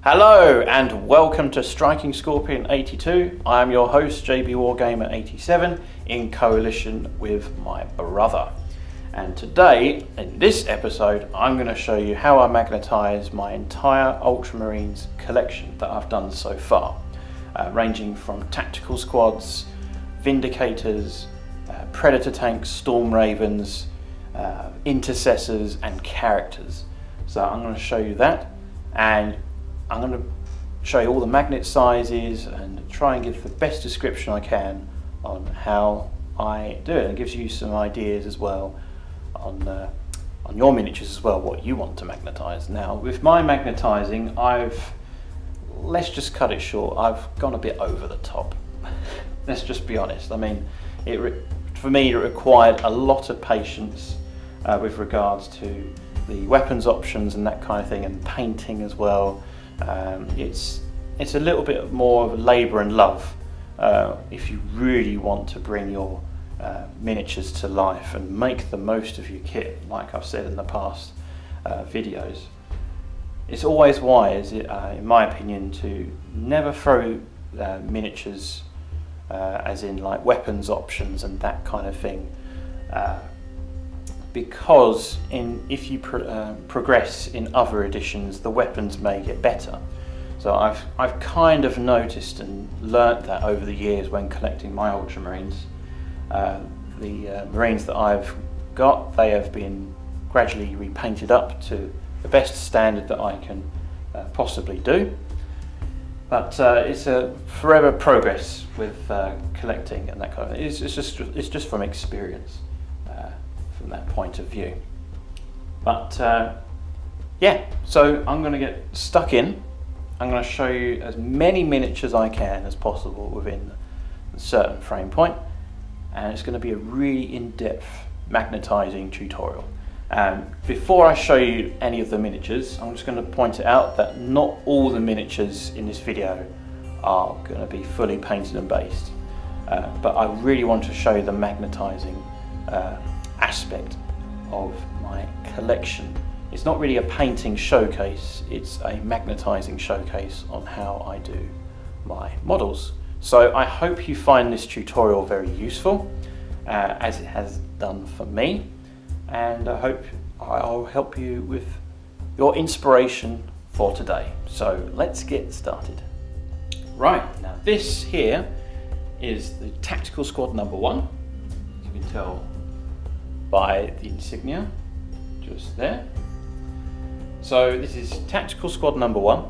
Hello and welcome to Striking Scorpion 82. I am your host JB Wargamer 87 in coalition with my brother. And today in this episode I'm going to show you how I magnetize my entire Ultramarines collection that I've done so far, ranging from tactical squads, Vindicators, Predator tanks, Storm Ravens, intercessors and characters. So I'm going to show you that, and I'm going to show you all the magnet sizes and try and give the best description I can on how I do it. And it gives you some ideas as well on your miniatures as well, what you want to magnetize. Now with my magnetizing, let's just cut it short, I've gone a bit over the top. Let's just be honest. I mean, for me it required a lot of patience with regards to the weapons options and that kind of thing, and painting as well. It's a little bit more of labour and love if you really want to bring your miniatures to life and make the most of your kit, like I've said in the past videos. It's always wise, in my opinion, to never throw miniatures as in like weapons options and that kind of thing, because if you progress in other editions, the weapons may get better. So I've kind of noticed and learnt that over the years when collecting my Ultramarines. The Marines that I've got, they have been gradually repainted up to the best standard that I can possibly do. But it's a forever progress with collecting and that kind of thing. It's just from experience. From that point of view. But yeah, so I'm going to get stuck in. I'm going to show you as many miniatures I can as possible within a certain frame point, and it's going to be a really in-depth magnetizing tutorial. Before I show you any of the miniatures, I'm just going to point it out that not all the miniatures in this video are going to be fully painted and based, but I really want to show you the magnetizing aspect of my collection. It's not really a painting showcase, it's a magnetizing showcase on how I do my models. So I hope you find this tutorial very useful, as it has done for me, and I hope I'll help you with your inspiration for today. So let's get started. Right, now this here is the Tactical Squad number 1. You can tell by the insignia just there. So this is Tactical Squad number 1.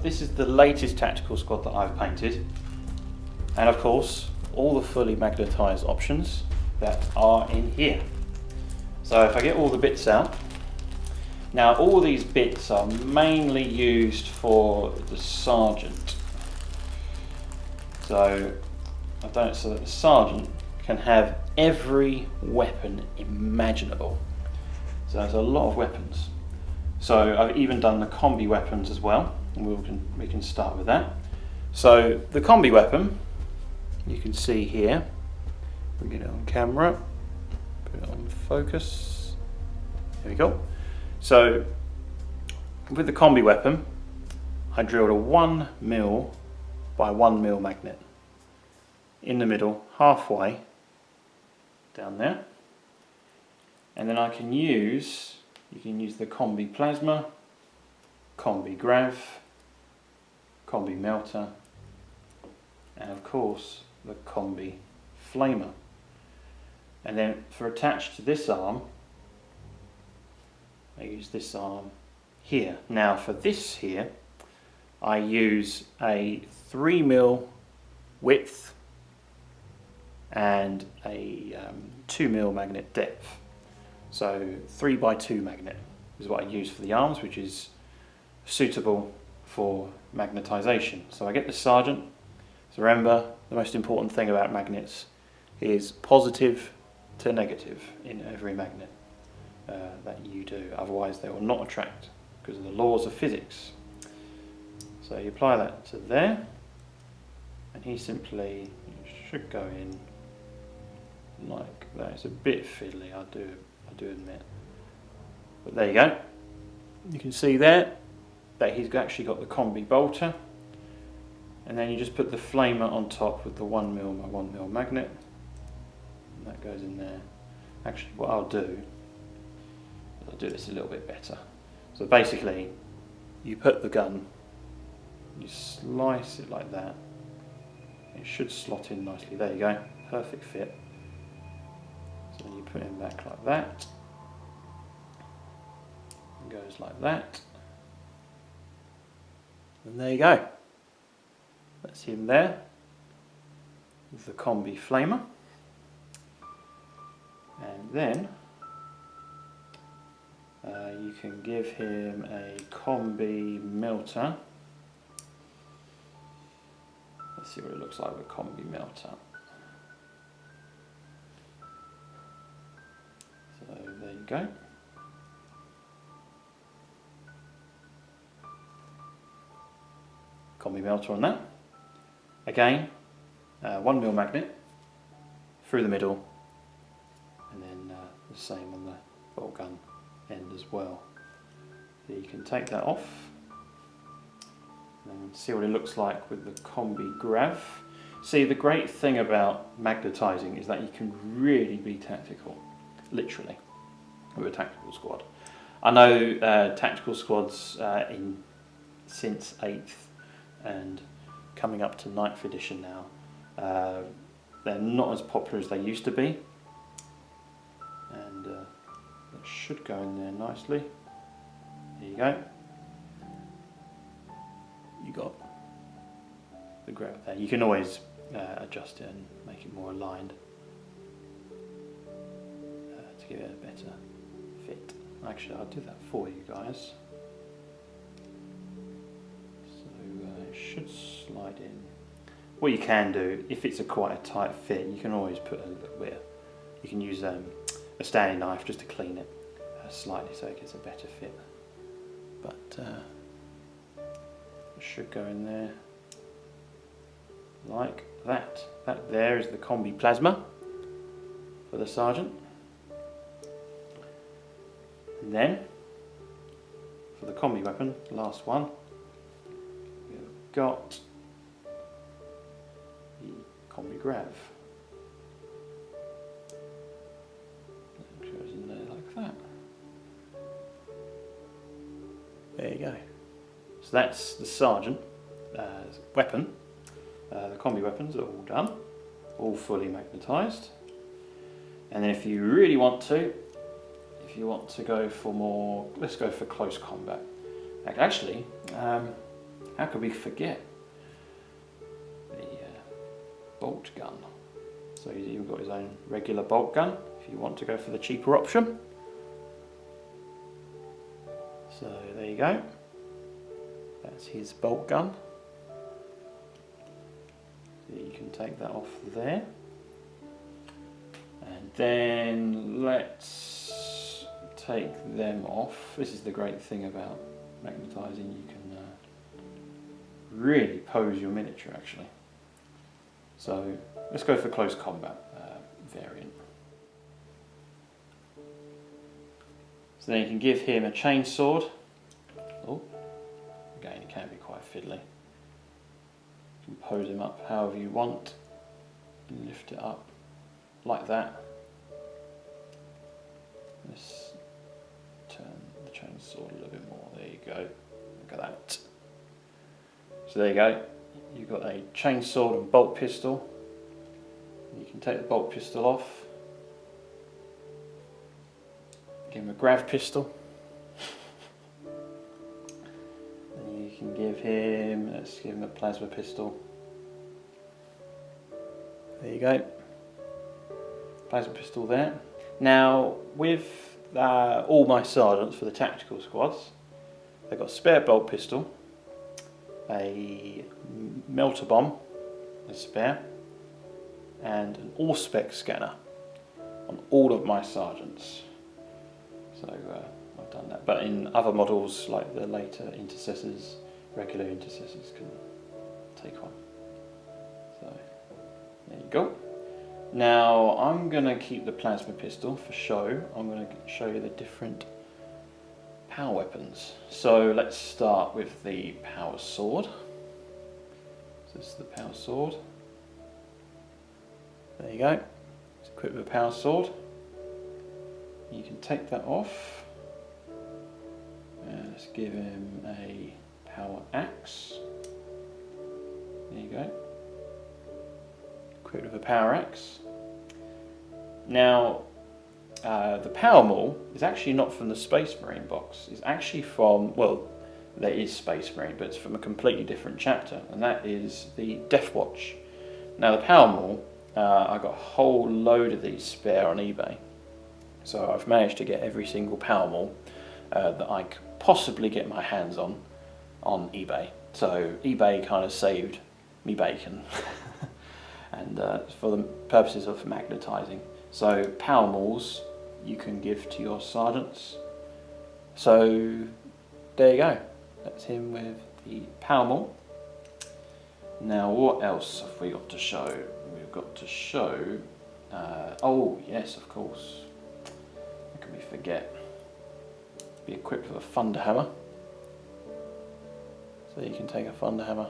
This is the latest Tactical Squad that I've painted, and of course all the fully magnetized options that are in here. So if I get all the bits out, now all these bits are mainly used for the sergeant. So that the sergeant can have every weapon imaginable. So there's a lot of weapons. So I've even done the Combi Weapons as well, and we can start with that. So the Combi Weapon, you can see here, we get it on camera, put it on focus, there we go. So with the Combi Weapon, I drilled a 1mm by 1mm magnet in the middle, halfway down there, and then you can use the Combi Plasma, Combi Grav, Combi Melter, and of course the Combi Flamer. And then for attached to this arm, I use this arm here. Now for this here, I use a 3mm width and a 2mm magnet depth. So 3x2 magnet is what I use for the arms, which is suitable for magnetization. So I get the sergeant. So remember, the most important thing about magnets is positive to negative in every magnet that you do. Otherwise they will not attract because of the laws of physics. So you apply that to there, and he simply should go in like that. It's a bit fiddly, I do admit, but there you go. You can see there that he's actually got the combi bolter, and then you just put the flamer on top with the 1mm by 1mm magnet, and that goes in there. Actually, what I'll do is I'll do this a little bit better. So basically, you put the gun, you slice it like that, it should slot in nicely. There you go, perfect fit. So then you put him back like that, it goes like that, and there you go. That's him there with the combi flamer. And then you can give him a combi melter. Let's see what it looks like with combi melter. So there you go. Combi melter on that. Again, 1mm magnet through the middle, and then the same on the bolt gun end as well. So you can take that off and see what it looks like with the combi grav. See, the great thing about magnetizing is that you can really be tactical, literally, with a tactical squad. I know tactical squads since 8th and coming up to 9th edition now, they're not as popular as they used to be, and that should go in there nicely. There you go. You got the grav there. You can always adjust it and make it more aligned to give it a better fit. Actually, I'll do that for you guys. So it should slide in. What you can do, if it's quite a tight fit, you can always put a little bit. You can use a Stanley knife just to clean it slightly so it gets a better fit. But it should go in there like that. That there is the combi plasma for the sergeant. And then for the combi weapon, the last one, we've got the combi grav. It goes in there like that. There you go. So that's the sergeant weapon. The combi weapons are all done, all fully magnetised. And then if you really want to, if you want to go for more, let's go for close combat. Actually, how could we forget the bolt gun? So he's got his own regular bolt gun if you want to go for the cheaper option. So there you go. That's his bolt gun. So you can take that off there. And then let's take them off. This is the great thing about magnetising. You can really pose your miniature actually. So let's go for close combat variant. So then you can give him a chain sword. Oh, again, it can be quite fiddly. You can pose him up however you want. And lift it up like that. Let's turn the chain sword a little bit more. There you go. Look at that. So there you go. You've got a chain sword and bolt pistol. You can take the bolt pistol off. Give him a grav pistol. And you can give him, let's give him a plasma pistol. There you go. Plasma pistol there. Now with all my sergeants for the tactical squads, they've got a spare bolt pistol, a melter bomb, a spare, and an all-spec scanner on all of my sergeants. So I've done that. But in other models, like the later intercessors, regular intercessors can take one. So there you go. Now I'm going to keep the plasma pistol for show. I'm going to show you the different power weapons. So let's start with the power sword. So this is the power sword. There you go. It's equipped with a power sword. You can take that off. And let's give him a power axe. There you go. Equipped with a power axe. Now, the power maul is actually not from the Space Marine box. It's actually from, well, there is Space Marine, but it's from a completely different chapter, and that is the Death Watch. Now, the power maul, I got a whole load of these spare on eBay. So I've managed to get every single power maul that I could possibly get my hands on eBay. So eBay kind of saved me bacon, and for the purposes of magnetizing. So power mauls you can give to your sergeants. So there you go. That's him with the power maul. Now what else have we got to show? We've got to show, oh yes, of course. How can we forget? Be equipped with a thunder hammer. So you can take a thunder hammer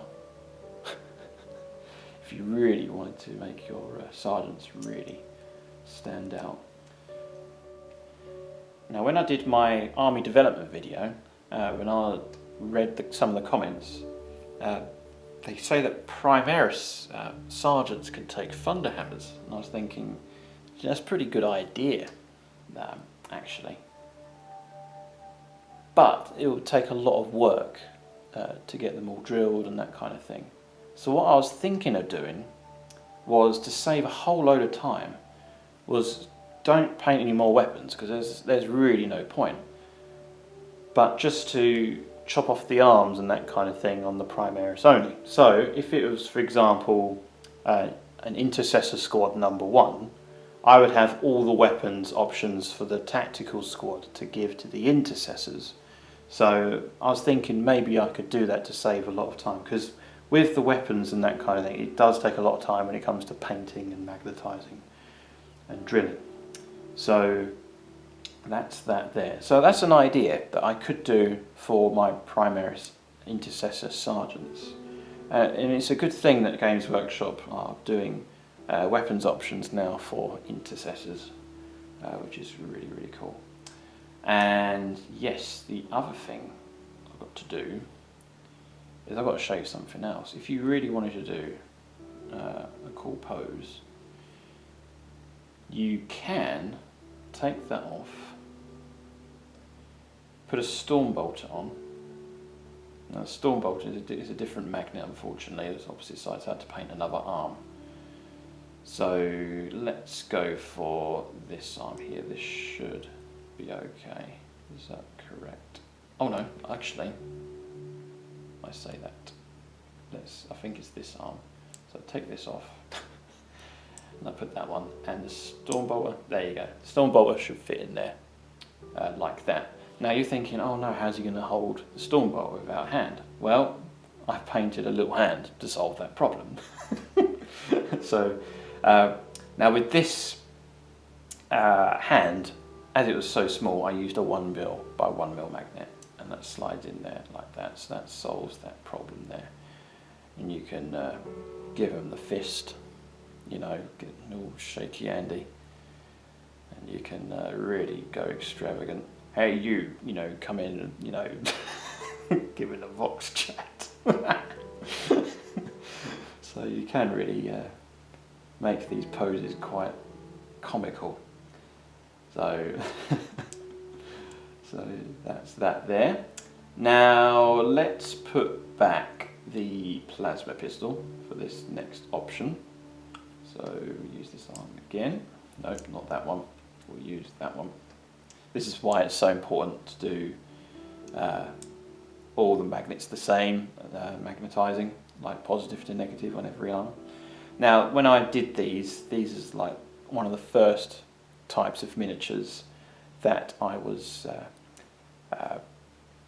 if you really wanted to make your sergeants really stand out. Now when I did my army development video, when I read some of the comments, they say that Primaris sergeants can take thunder hammers, and I was thinking, that's a pretty good idea, actually. But it would take a lot of work to get them all drilled and that kind of thing. So what I was thinking of doing was, to save a whole load of time, was don't paint any more weapons, because there's really no point. But just to chop off the arms and that kind of thing on the Primaris only. So if it was, for example, an Intercessor Squad #1, I would have all the weapons options for the Tactical Squad to give to the Intercessors. So I was thinking maybe I could do that to save a lot of time, because with the weapons and that kind of thing, it does take a lot of time when it comes to painting and magnetizing and drilling. So that's that there. So that's an idea that I could do for my Primaris Intercessor Sergeants. And it's a good thing that Games Workshop are doing weapons options now for Intercessors, which is really, really cool. And yes, the other thing I've got to do is I've got to show you something else. If you really wanted to do a cool pose, you can take that off, put a Stormbolter on. Now the Stormbolter is a different magnet, unfortunately. It's opposite sides, so I had to paint another arm. So let's go for this arm here. This should be okay. Is that correct? Oh no, actually, I say that. I think it's this arm. So take this off. And I put that one, and the Stormbolter, there you go. The Stormbolter should fit in there, like that. Now you're thinking, oh no, how's he going to hold the Stormbolter without a hand? Well, I've painted a little hand to solve that problem. So, now with this hand, as it was so small, I used a 1mm by 1mm magnet, and that slides in there like that, so that solves that problem there. And you can give him the fist, you know, get all shaky handy, and you can really go extravagant. Hey you know, come in and, you know, give it a vox chat. So you can really make these poses quite comical. So, so that's that there. Now let's put back the plasma pistol for this next option. So we'll use this arm again. No, not that one. We'll use that one. This is why it's so important to do all the magnets the same, magnetizing, like positive to negative on every arm. Now, when I did these is like one of the first types of miniatures that I was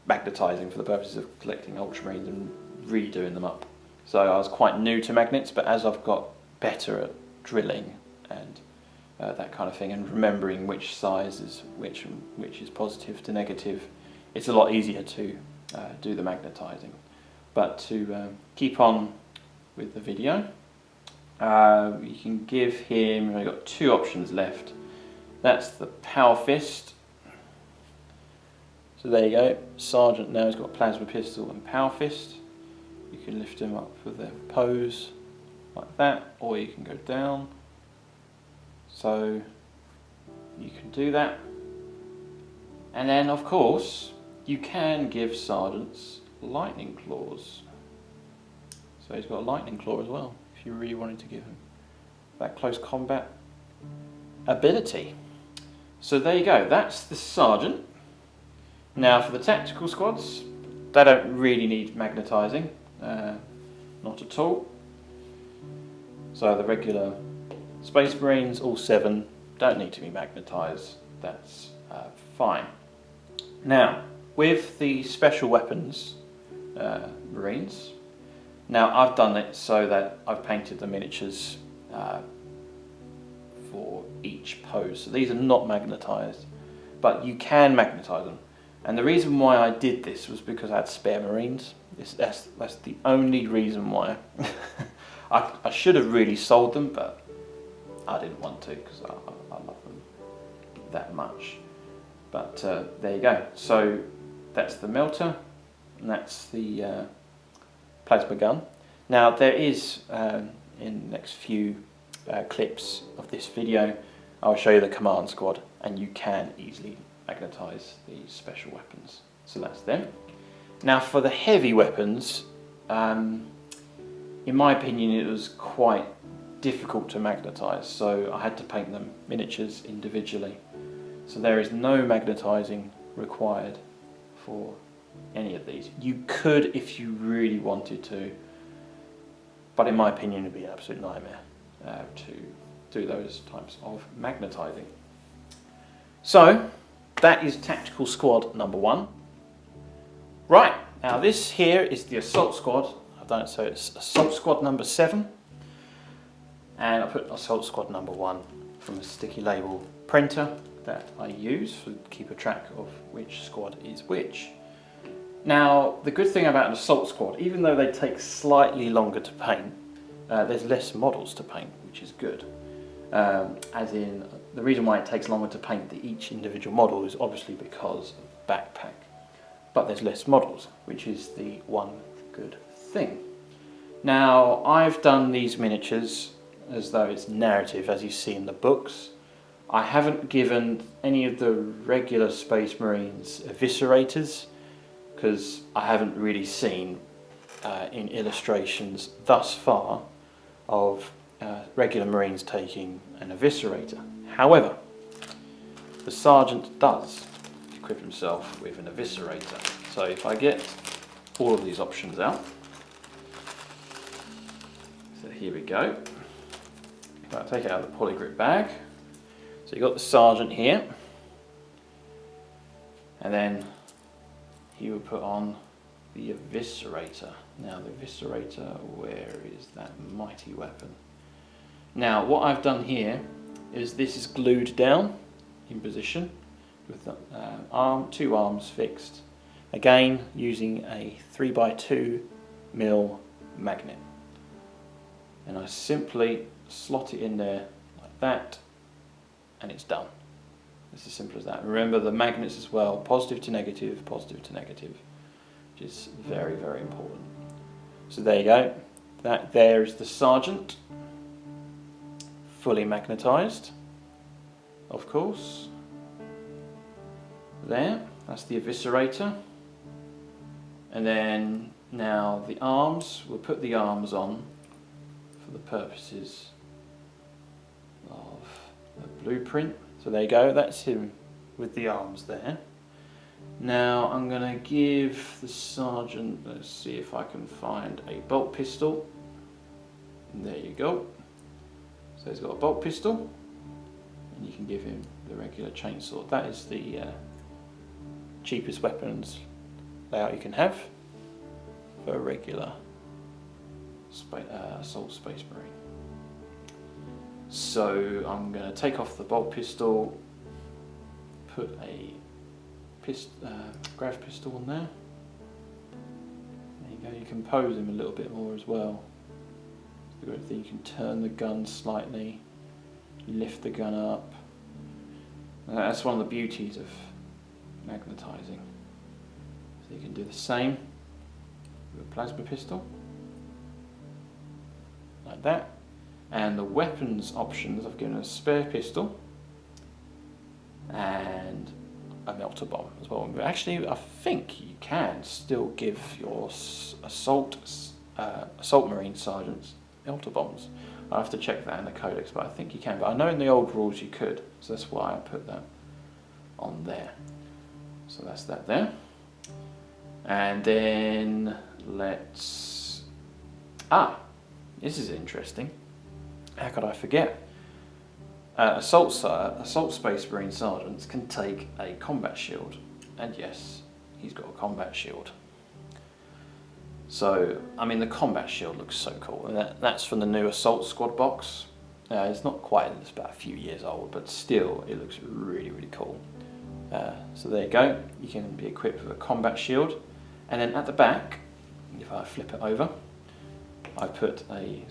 magnetizing for the purposes of collecting Ultramarines and redoing them up. So I was quite new to magnets, but as I've got better at drilling and that kind of thing, and remembering which size is which and which is positive to negative, it's a lot easier to do the magnetising. But to keep on with the video, you can give him, we've got two options left. That's the power fist. So there you go, Sergeant now has got plasma pistol and power fist. You can lift him up for the pose like that, or you can go down. So you can do that. And then of course you can give sergeants lightning claws. So he's got a lightning claw as well, if you really wanted to give him that close combat ability. So there you go, that's the sergeant. Now for the tactical squads, they don't really need magnetising, not at all. So the regular Space Marines, all 7, don't need to be magnetised, that's fine. Now, with the special weapons Marines, now I've done it so that I've painted the miniatures for each pose. So these are not magnetised, but you can magnetise them. And the reason why I did this was because I had spare Marines. That's the only reason why. I should have really sold them, but I didn't want to because I love them that much. But there you go. So that's the melter, and that's the plasma gun. Now there is, in the next few clips of this video, I'll show you the command squad, and you can easily magnetise these special weapons. So that's them. Now for the heavy weapons, in my opinion it was quite difficult to magnetise, so I had to paint them miniatures individually. So there is no magnetising required for any of these. You could if you really wanted to, but in my opinion it would be an absolute nightmare to do those types of magnetising. So that is tactical squad number 1. Right, now this here is the assault squad. I've done it so it's assault squad number 7, and I put assault squad number 1 from a sticky label printer that I use to keep a track of which squad is which. Now the good thing about an assault squad, even though they take slightly longer to paint, there's less models to paint, which is good. As in, the reason why it takes longer to paint each individual model is obviously because of the backpack. But there's less models, which is the one good thing. Now, I've done these miniatures as though it's narrative, as you see in the books. I haven't given any of the regular Space Marines eviscerators, because I haven't really seen in illustrations thus far of regular Marines taking an eviscerator. However, the Sergeant does equip himself with an eviscerator. So if I get all of these options out, so here we go. I'll take it out of the polygrip bag. So you've got the Sergeant here, and then he will put on the eviscerator. Now the eviscerator, where is that mighty weapon? Now what I've done here is this is glued down in position with the two arms fixed. Again using a 3x2mm magnet. And I simply slot it in there like that, and it's done. It's as simple as that. Remember the magnets as well, positive to negative, which is very, very important. So there you go. That there is the Sergeant, fully magnetised, of course. There, that's the eviscerator. And then now the arms, we'll put the arms on for the purposes of the blueprint. So there you go, that's him with the arms there. Now I'm going to give the Sergeant, let's see if I can find a bolt pistol. And there you go. So he's got a bolt pistol, and you can give him the regular chainsaw. That is the cheapest weapons layout you can have for a regular assault Space Marine. So I'm going to take off the bolt pistol, put a grav pistol on there. There you go, you can pose him a little bit more as well. The great thing, you can turn the gun slightly, lift the gun up. That's one of the beauties of magnetizing. So you can do the same with a plasma pistol, like that. And the weapons options, I've given a spare pistol and a melter bomb as well. But actually, I think you can still give your assault marine sergeants melter bombs. I'll have to check that in the codex, but I think you can. But I know in the old rules you could, so that's why I put that on there. So that's that there. And then let's... this is interesting. How could I forget? Assault Space Marine Sergeants can take a combat shield. And yes, he's got a combat shield. So, I mean, the combat shield looks so cool. And that's from the new Assault Squad box. It's not quite, it's about a few years old, but still, it looks really, really cool. So there you go. You can be equipped with a combat shield. And then at the back, if I flip it over, I put a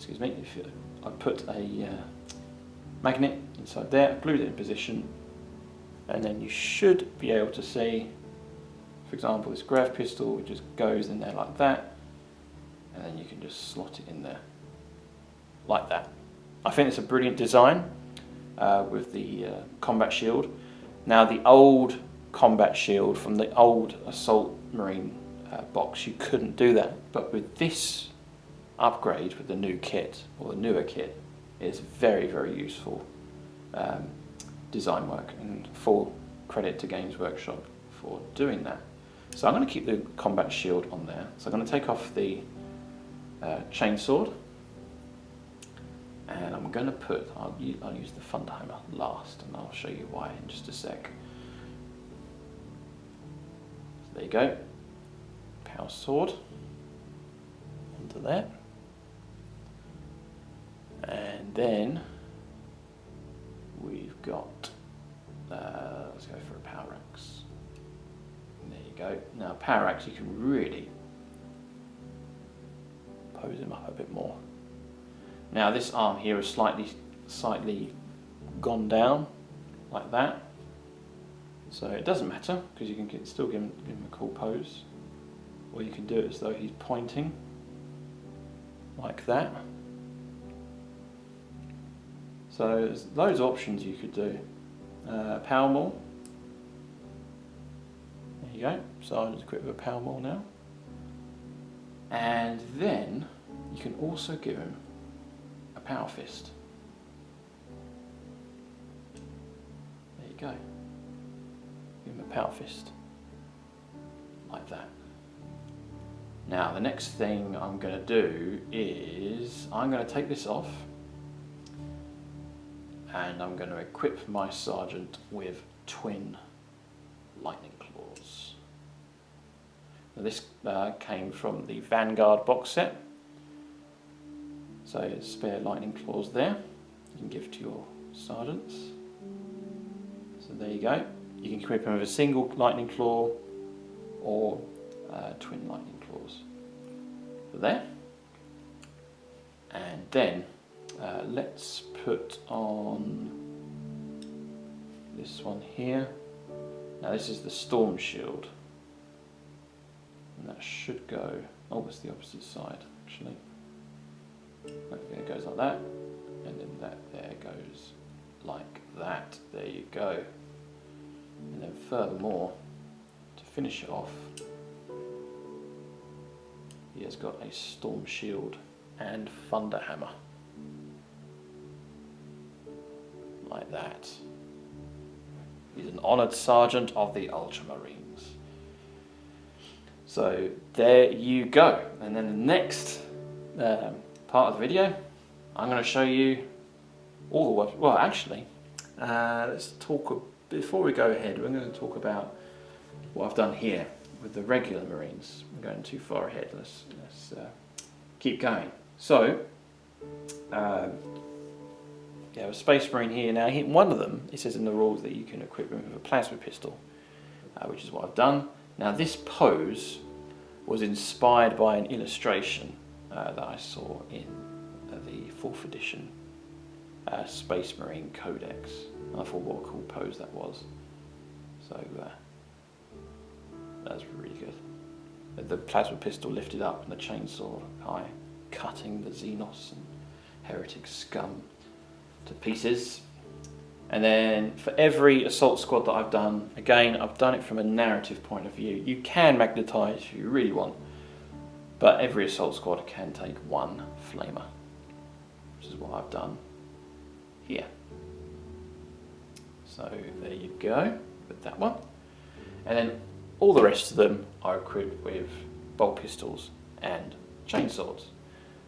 magnet inside there, glued it in position, and then you should be able to see, for example, this grav pistol, which just goes in there like that, and then you can just slot it in there like that. I think it's a brilliant design with the combat shield. Now, the old combat shield from the old Assault Marine box, you couldn't do that, but with this upgrade, with the new kit, or the newer kit, it's very, very useful design work, and full credit to Games Workshop for doing that. So I'm going to keep the combat shield on there. So I'm going to take off the chainsword, and I'm going to put, I'll use the Thunderhammer last, and I'll show you why in just a sec. So there you go, power sword onto that. And then we've got, let's go for a power axe. There you go. Now, power axe, you can really pose him up a bit more. Now, this arm here is slightly gone down like that, so it doesn't matter because you can still give him a cool pose, or you can do it as though he's pointing like that. So there's loads of options you could do. Power maul. There you go. So I'll just equip with a power maul now. And then you can also give him a power fist. There you go. Give him a power fist. Like that. Now the next thing I'm going to do is I'm going to take this off, and I'm going to equip my sergeant with twin lightning claws. Now this came from the Vanguard box set, so spare lightning claws there you can give to your sergeants. So there you go. You can equip him with a single lightning claw or twin lightning claws. So there. And then let's put on this one here. Now this is the storm shield, and that should go, oh, it's the opposite side actually. Okay, it goes like that, and then that there goes like that. There you go. And then furthermore, to finish it off, he has got a storm shield and Thunderhammer. Like that. He's an honoured sergeant of the Ultramarines. So there you go. And then the next part of the video, I'm going to show you all the weapons. Well, actually, let's talk, before we go ahead, we're going to talk about what I've done here with the regular Marines. We're going too far ahead. Let's keep going. So, yeah, a Space Marine here. Now, one of them, it says in the rules that you can equip him with a plasma pistol. which is what I've done. Now this pose was inspired by an illustration that I saw in the 4th edition Space Marine Codex. And I thought what a cool pose that was. So that's really good. The plasma pistol lifted up and the chainsaw high, cutting the Xenos and heretic scum to pieces. And then for every assault squad that I've done, again, I've done it from a narrative point of view. You can magnetize if you really want, but every assault squad can take one flamer, which is what I've done here. So there you go with that one. And then all the rest of them are equipped with bolt pistols and chainswords.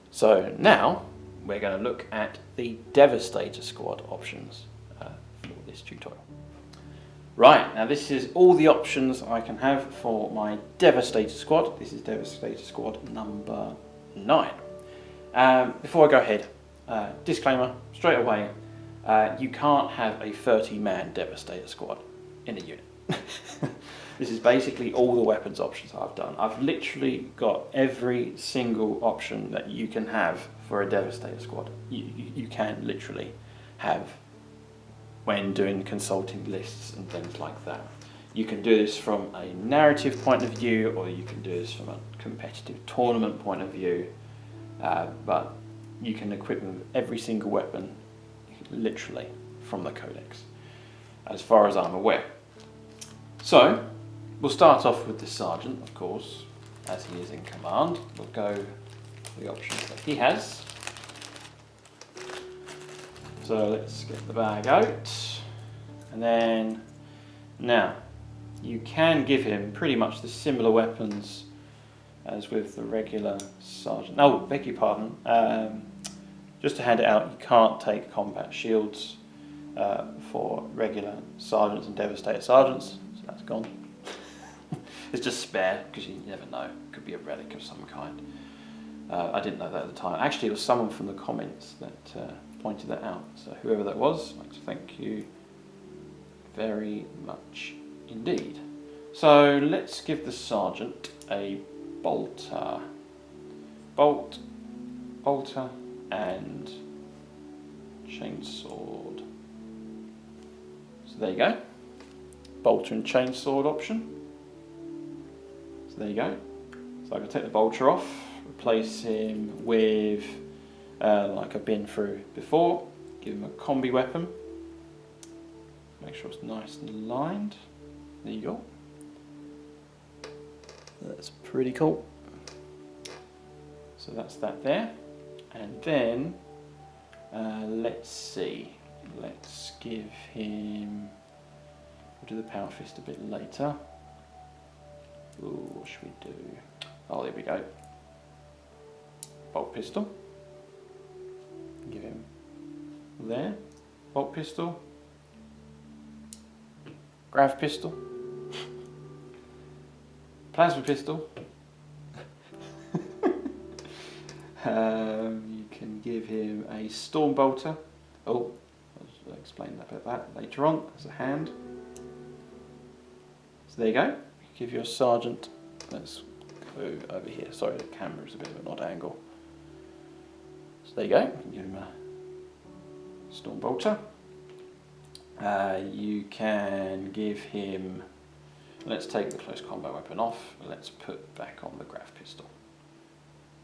So now we're going to look at the Devastator squad options for this tutorial. Right, now this is all the options I can have for my Devastator squad. This is Devastator squad number 9. Before I go ahead, disclaimer straight away, you can't have a 30-man Devastator squad in a unit. This is basically all the weapons options I've done. I've literally got every single option that you can have for a Devastator squad. You can literally have when doing consulting lists and things like that. You can do this from a narrative point of view, or you can do this from a competitive tournament point of view, but you can equip them with every single weapon literally from the codex, as far as I'm aware. So we'll start off with the sergeant, of course, as he is in command. We'll go for the options that he has. So let's get the bag out, and then now you can give him pretty much the similar weapons as with the regular sergeant. Oh, beg your pardon. Just to hand it out, you can't take combat shields for regular sergeants and Devastator sergeants, so that's gone. It's just spare, because you never know, it could be a relic of some kind. I didn't know that at the time. Actually, it was someone from the comments that pointed that out, so whoever that was, I'd like to thank you very much indeed. So let's give the sergeant a bolter. Bolt, bolter, and chainsword. So there you go. Bolter and chainsword option. So there you go. So I can take the bolter off, replace him with like I've been through before. Give him a combi weapon. Make sure it's nice and aligned. There you go. That's pretty cool. So that's that there. And then, let's see. Let's give him... We'll do the power fist a bit later. Ooh, what should we do? Oh, there we go. Bolt pistol. Give him there. Bolt pistol. Grav pistol. Plasma pistol. You can give him a storm bolter. Oh, I'll explain that later on as a hand. So there you go. Give your sergeant. Let's go over here. Sorry, the camera's a bit of an odd angle. So there you go. You can give him a storm bolter. You can give him. Let's take the close combat weapon off. Let's put back on the grav pistol.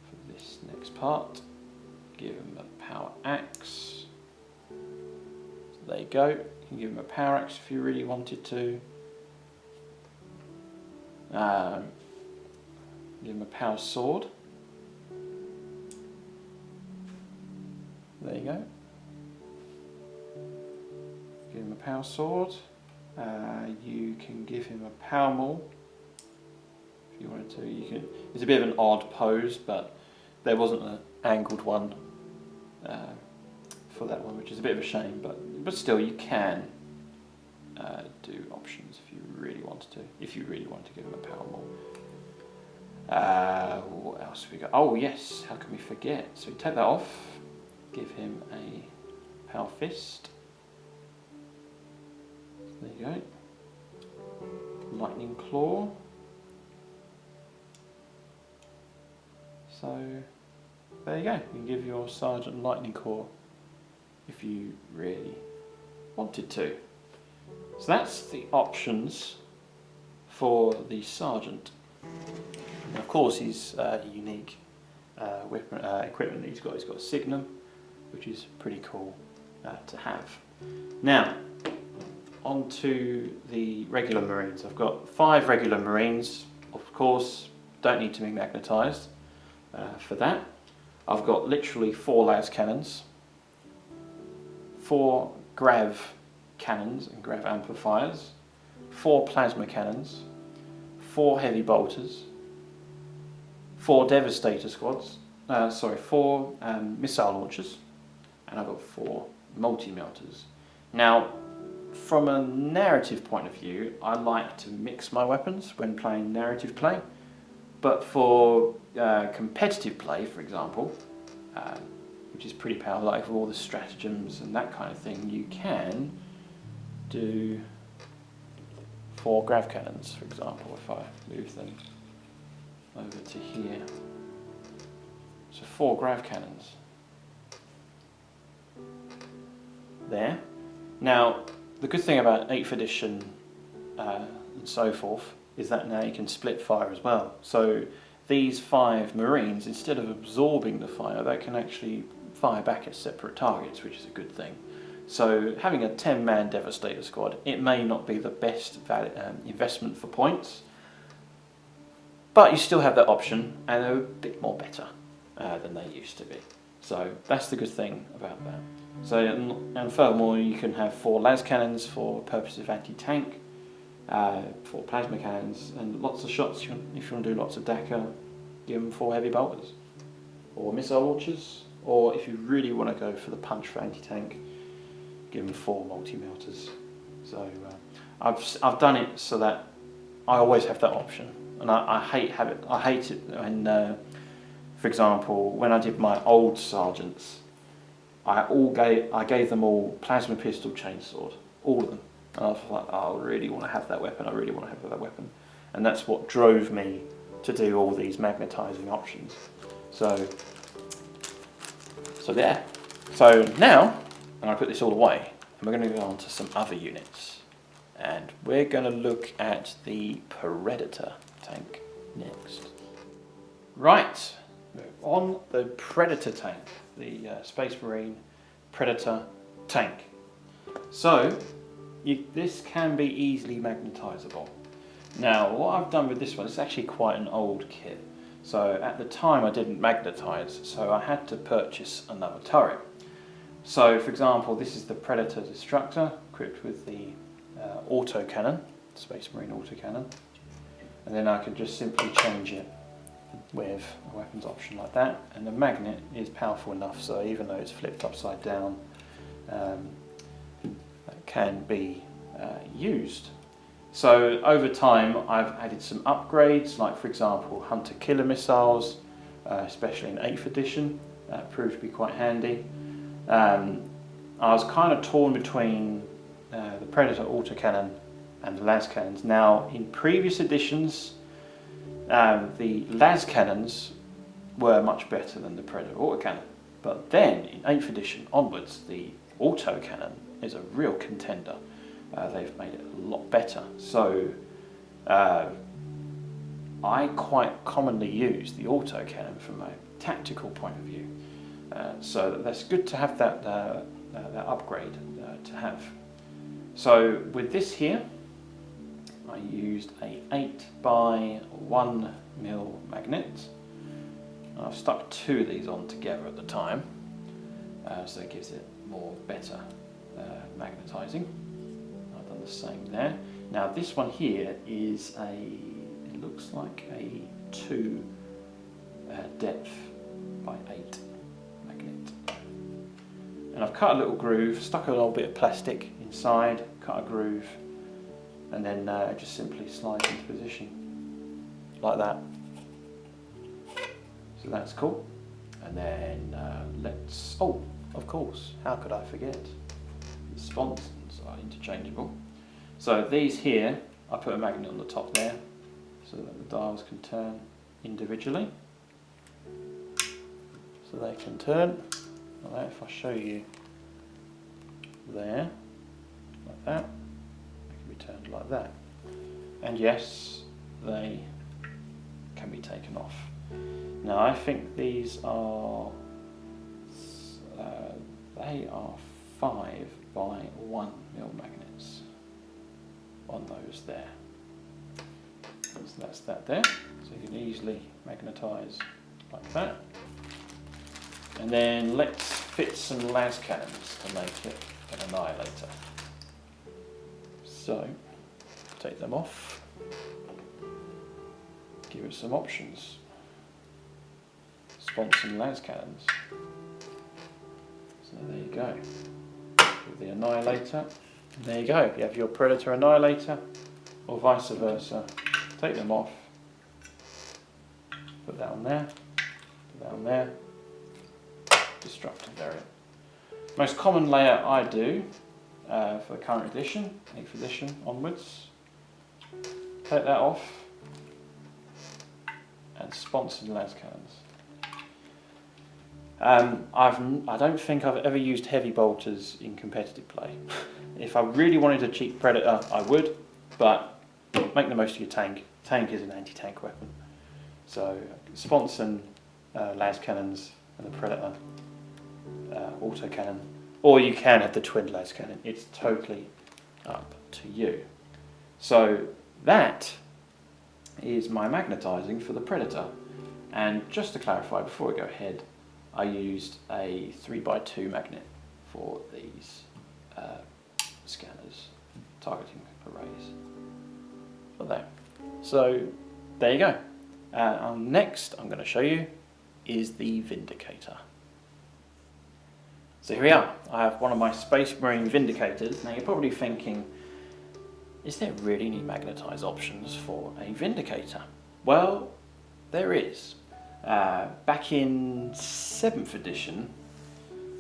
For this next part, give him a power axe. So there you go. You can give him a power axe if you really wanted to. Give him a power sword. There you go. Give him a power sword. You can give him a power maul if you wanted to. You can. It's a bit of an odd pose, but there wasn't an angled one for that one, which is a bit of a shame. But still, you can do options if you really wanted to. If you really want to give him a power maul. What else have we got? Oh yes, how can we forget? So take that off. Give him a power fist. There you go. lightning claw. So there you go, you can give your sergeant lightning claw if you really wanted to. So that's the options for the sergeant. And of course his unique equipment he's got a signum, which is pretty cool to have. Now on to the regular Marines. I've got 5 regular Marines, of course don't need to be magnetised for that. I've got literally 4 las cannons, 4 grav cannons and grav amplifiers, 4 plasma cannons, 4 heavy bolters, 4 devastator squads, 4 missile launchers, and I've got 4 multi-melters. Now from a narrative point of view, I like to mix my weapons when playing narrative play, but for competitive play, for example, which is pretty powerful, like for all the stratagems and that kind of thing, you can do 4 grav cannons, for example, if I move them over to here. So 4 grav cannons there. Now the good thing about 8th edition and so forth is that now you can split fire as well. So these 5 Marines, instead of absorbing the fire, they can actually fire back at separate targets, which is a good thing. So having a 10-man Devastator squad, it may not be the best investment for points, but you still have that option, and they're a bit more better than they used to be. So that's the good thing about that. So, and furthermore, you can have 4 las cannons for purposes of anti-tank, 4 plasma cannons, and lots of shots. If you want to do lots of DACA, give them 4 heavy bolters, or missile launchers, or if you really want to go for the punch for anti-tank, give them 4 multi-melters. So I've done it so that I always have that option, and I hate it when, for example, when I did my old sergeants, I gave them all plasma pistol chainsword, all of them. And I was like, oh, I really want to have that weapon, I really want to have that weapon. And that's what drove me to do all these magnetising options. So there. So now, and I put this all away, and we're going to go on to some other units. And we're going to look at the Predator tank next. Right, on the Predator tank, the Space Marine Predator tank. So, this can be easily magnetisable. Now, what I've done with this one, it's actually quite an old kit. So at the time I didn't magnetise, so I had to purchase another turret. So for example, this is the Predator Destructor, equipped with the autocannon, Space Marine autocannon. And then I could just simply change it with a weapons option like that. And the magnet is powerful enough, so even though it's flipped upside down, that can be used. So over time I've added some upgrades, like for example Hunter Killer missiles, especially in 8th edition, proved to be quite handy. I was kind of torn between the Predator autocannon and the las cannons. Now in previous editions the las cannons were much better than the Predator autocannon, but then in 8th edition onwards the autocannon is a real contender. They've made it a lot better. So I quite commonly use the autocannon from a tactical point of view. So that's good to have that upgrade to have. So with this here, I used a 8x1mm magnet. I've stuck 2 of these on together at the time, so it gives it better magnetising. I've done the same there. Now this one here is it looks like a 2 depth by 8 magnet. And I've cut a little groove, stuck a little bit of plastic inside, cut a groove, and then just simply slide into position like that. So that's cool. And then oh, of course, how could I forget? The sponsons are interchangeable. So these here I put a magnet on the top there so that the dials can turn individually. So they can turn, like that. If I show you there, like that, they can be turned like that. And yes, they can be taken off. Now I think these are, they are 5 by 1 mil magnets on those there. So that's that there. So you can easily magnetise like that. And then let's fit some las cannons to make it an annihilator. So take them off, give it some options. Spawn some las cannons. So there you go. With the annihilator. And there you go. You have your predator annihilator, or vice versa. Take them off. Put that on there. Put that on there. Destructive variant. Most common layout I do for the current edition, 8th edition onwards. Take that off and spawn some las cannons. I don't think I've ever used heavy bolters in competitive play. If I really wanted a cheap predator, I would, but make the most of your tank. Tank is an anti-tank weapon. So spawn some las cannons and the predator auto cannon, or you can have the twin las cannon. It's totally up to you. So that is my magnetizing for the predator. And just to clarify before we go ahead, I used a 3x2 magnet for these scanners targeting arrays for that. So there you go. Next I'm going to show you is the Vindicator. So here we are. I have one of my Space Marine Vindicators. Now you're probably thinking, is there really any magnetized options for a Vindicator? Well, there is. Back in 7th edition,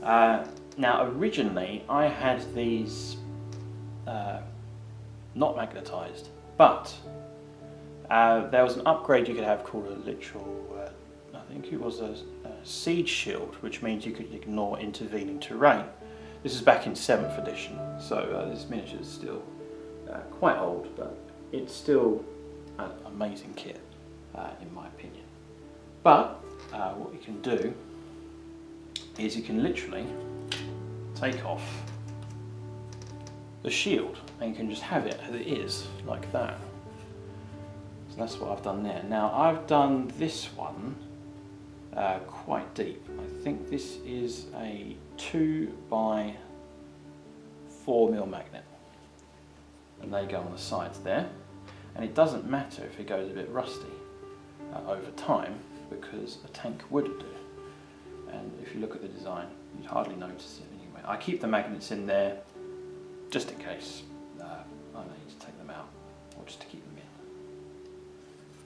now originally I had these not magnetized, but there was an upgrade you could have called a literal, I think it was a siege shield, which means you could ignore intervening terrain. This is back in 7th edition, so this miniature is still quite old, but it's still an amazing kit in my opinion. But what you can do is you can literally take off the shield and you can just have it as it is, like that. So that's what I've done there. Now I've done this one quite deep. I think this is a 2 by 4 mil magnet. And they go on the sides there. And it doesn't matter if it goes a bit rusty over time, because a tank would do. And if you look at the design, you'd hardly notice it anyway. I keep the magnets in there just in case I need to take them out, or just to keep them in.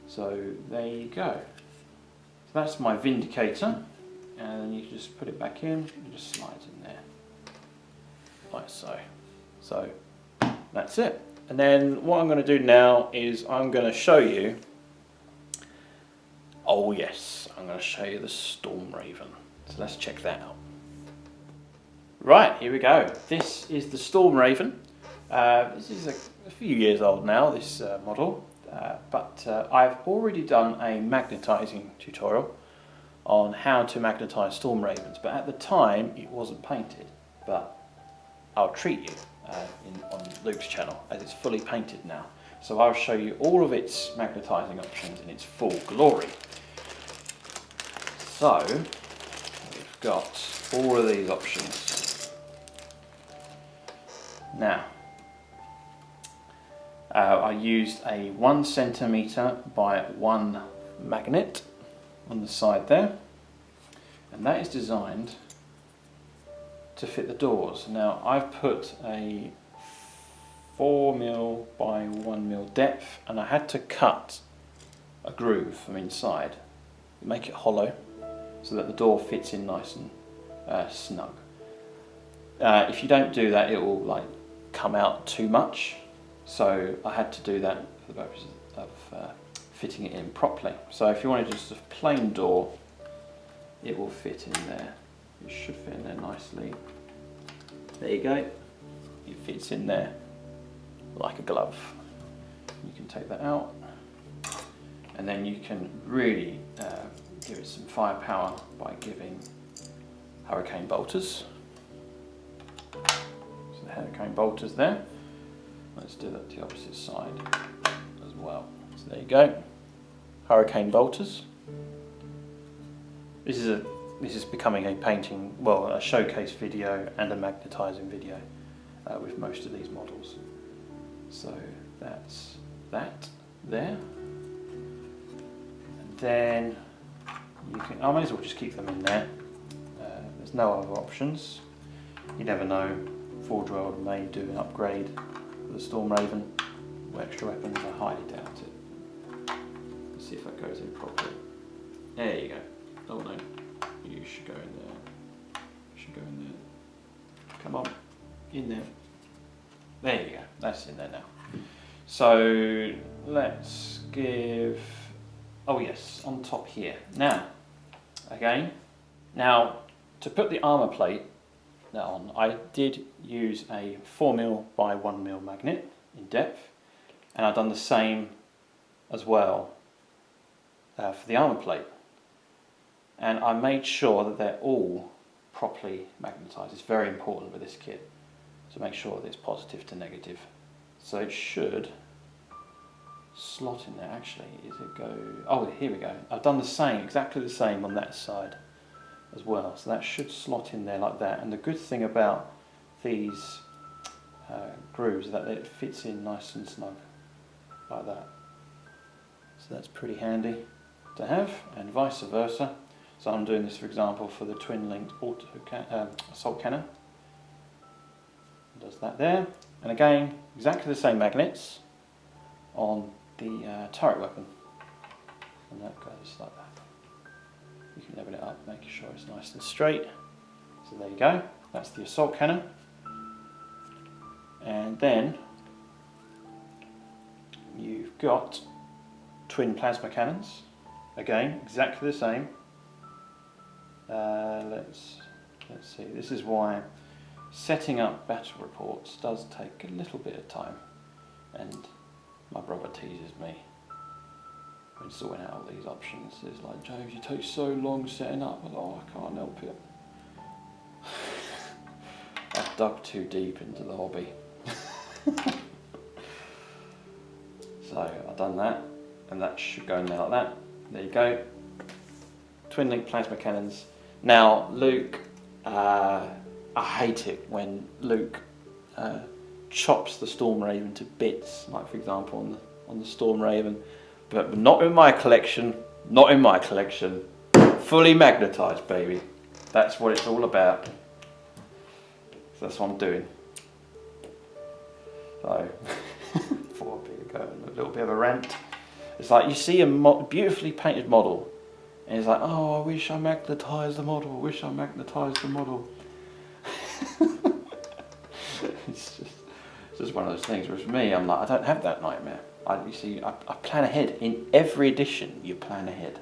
So there you go. So that's my Vindicator, and you can just put it back in, it just slides in there, like so. So that's it. And then what I'm going to do now is I'm going to show you, oh yes, I'm going to show you the Storm Raven. So let's check that out. Right, here we go. This is the Storm Raven. This is a few years old now, this model, but I've already done a magnetizing tutorial on how to magnetize Storm Ravens, but at the time it wasn't painted, but I'll treat you on Luke's channel as it's fully painted now. So I'll show you all of its magnetizing options in its full glory. So we've got all of these options. Now I used a 1 centimeter by 1 magnet on the side there, and that is designed to fit the doors. Now I've put a 4 mil by 1 mil depth, and I had to cut a groove from inside, make it hollow so that the door fits in nice and snug. If you don't do that, it will like come out too much, So I had to do that for the purpose of fitting it in properly. So if you wanted just a plain door, it will fit in there. It should fit in there nicely. There you go. It fits in there like a glove. You can take that out, and then you can really give it some firepower by giving hurricane bolters. So the hurricane bolters there. Let's do that to the opposite side as well. So there you go, hurricane bolters. This is becoming a painting, well, a showcase video and a magnetizing video with most of these models. So that's that there. And then you can, I may as well just keep them in there. There's no other options. You never know, Forge World may do an upgrade for the Storm Raven with extra weapons. I highly doubt it. Let's see if that goes in properly. There you go. Oh no, you should go in there. You should go in there. Come on, in there. There you go, that's in there now. So let's give, oh yes, on top here. Now, again, now to put the armour plate on, I did use a 4mm by 1mm magnet in depth, and I've done the same as well for the armour plate. And I made sure that they're all properly magnetised. It's very important with this kit to make sure that it's positive to negative. So it should slot in there. Actually, is it go? Oh, here we go. I've done the same, exactly the same on that side as well. So that should slot in there like that. And the good thing about these grooves is that it fits in nice and snug like that. So that's pretty handy to have, and vice versa. So I'm doing this, for example, for the twin-linked assault cannon. It does that there. And again, exactly the same magnets on the turret weapon. And that goes like that. You can level it up, making sure it's nice and straight. So there you go. That's the assault cannon. And then you've got twin plasma cannons. Again, exactly the same. Let's see, this is why setting up battle reports does take a little bit of time, and my brother teases me when sorting out all these options. It's like, James, you take so long setting up. I'm like, oh, I can't help it. I've dug too deep into the hobby. So I've done that, and that should go in there like that. There you go. Twin link plasma cannons. Now, Luke, I hate it when Luke chops the Storm Raven to bits, like for example on the Storm Raven, but not in my collection, not in my collection. Fully magnetised, baby. That's what it's all about. So that's what I'm doing. So, before I go on a little bit of a rant, it's like you see a beautifully painted model, and it's like, oh, I wish I magnetised the model, I wish I magnetised the model. It's just one of those things, whereas for me, I'm like, I don't have that nightmare. You see, I plan ahead. In every edition, you plan ahead.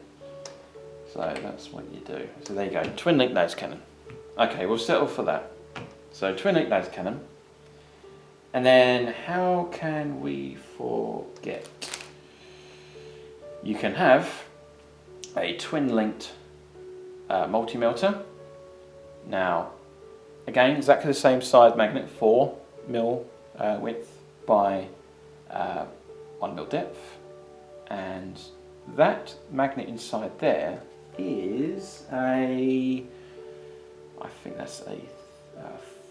So that's what you do. So there you go, twin link laser cannon. Okay, we'll settle for that. So twin link laser cannon. And then how can we forget? You can have a twin-linked multi-melter. Now, again, exactly the same size magnet, 4mm width by 1mm depth. And that magnet inside there is I think that's a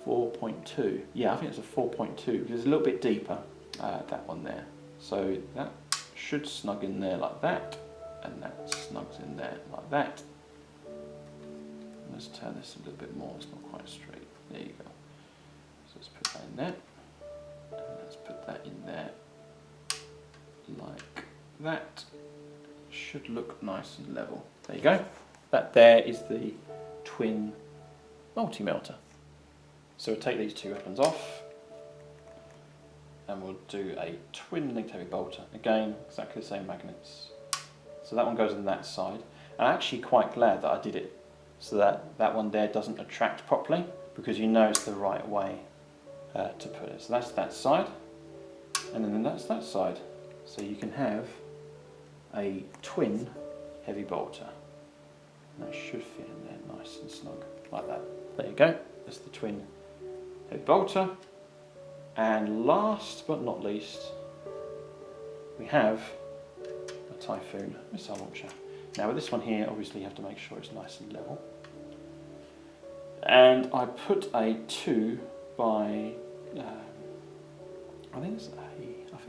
4.2. Yeah, I think it's a 4.2 because it's a little bit deeper, that one there. So that should snug in there like that, and that snugs in there like that. Let's turn this a little bit more, it's not quite straight. There you go. So let's put that in there, and let's put that in there like that. Should look nice and level. There you go. That there is the twin multi-melter. So we'll take these two weapons off. and we'll do a twin linked heavy bolter. Again, exactly the same magnets. So that one goes on that side. And I'm actually quite glad that I did it so that that one there doesn't attract properly, because you know it's the right way to put it. So that's that side, and then that's that side. So you can have a twin heavy bolter. And that should fit in there nice and snug, like that. There you go, that's the twin heavy bolter. And last but not least, we have a Typhoon missile launcher. Now with this one here, obviously you have to make sure it's nice and level. And I put a 2 by, I think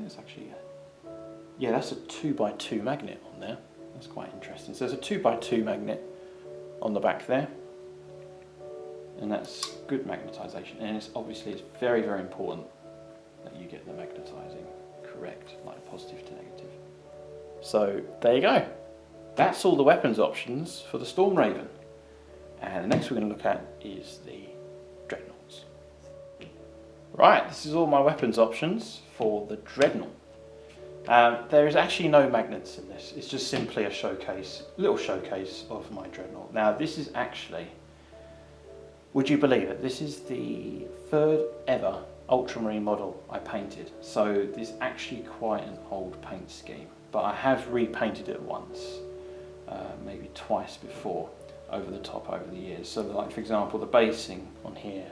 it's actually, yeah, that's a 2 by 2 magnet on there. That's quite interesting. So there's a 2 by 2 magnet on the back there. And that's good magnetization. And it's very, very important that you get the magnetizing correct, like positive to negative. So there you go. That's all the weapons options for the Storm Raven. And the next we're going to look at is the Dreadnoughts. Right, this is all my weapons options for the Dreadnought. There is actually no magnets in this. It's just simply a showcase, little showcase of my Dreadnought. Now this is actually, would you believe it, this is the 3rd ever Ultramarine model I painted. So this is actually quite an old paint scheme, but I have repainted it once, maybe twice before, over the top over the years. So like for example the basing on here,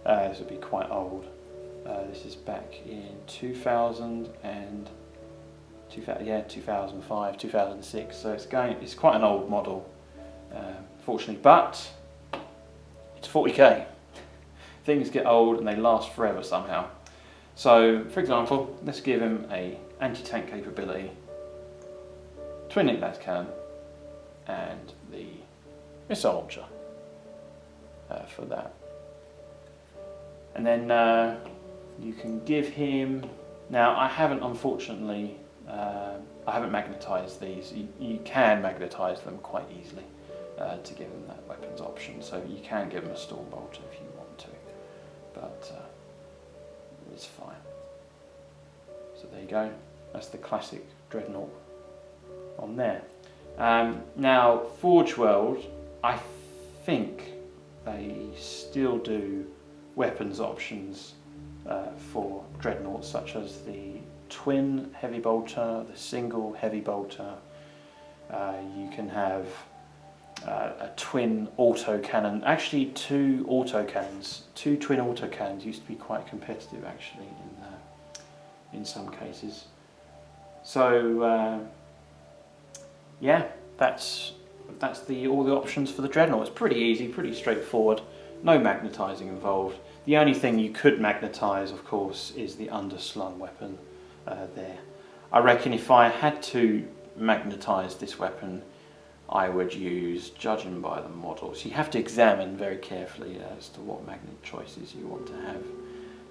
this would be quite old. This is back in 2005, 2006, so it's quite an old model, fortunately, but it's 40k. Things get old and they last forever somehow. So for example, let's give him a anti-tank capability, twin link las cannon, and the missile launcher for that. And then you can give him, now I haven't, unfortunately, I haven't magnetized these. You can magnetize them quite easily to give them that weapons option, so you can give them a storm bolter if you want to, but it's fine. So there you go, that's the classic Dreadnought on there. Now Forge World, I think they still do weapons options for Dreadnoughts, such as the twin heavy bolter, the single heavy bolter. You can have a twin autocannon, actually 2 autocannons, 2 twin autocannons used to be quite competitive actually in some cases. So yeah, that's all the options for the Dreadnought. It's pretty easy, pretty straightforward, no magnetizing involved. The only thing you could magnetize, of course, is the underslung weapon there. I reckon if I had to magnetize this weapon, I would use, judging by the models, you have to examine very carefully as to what magnet choices you want to have.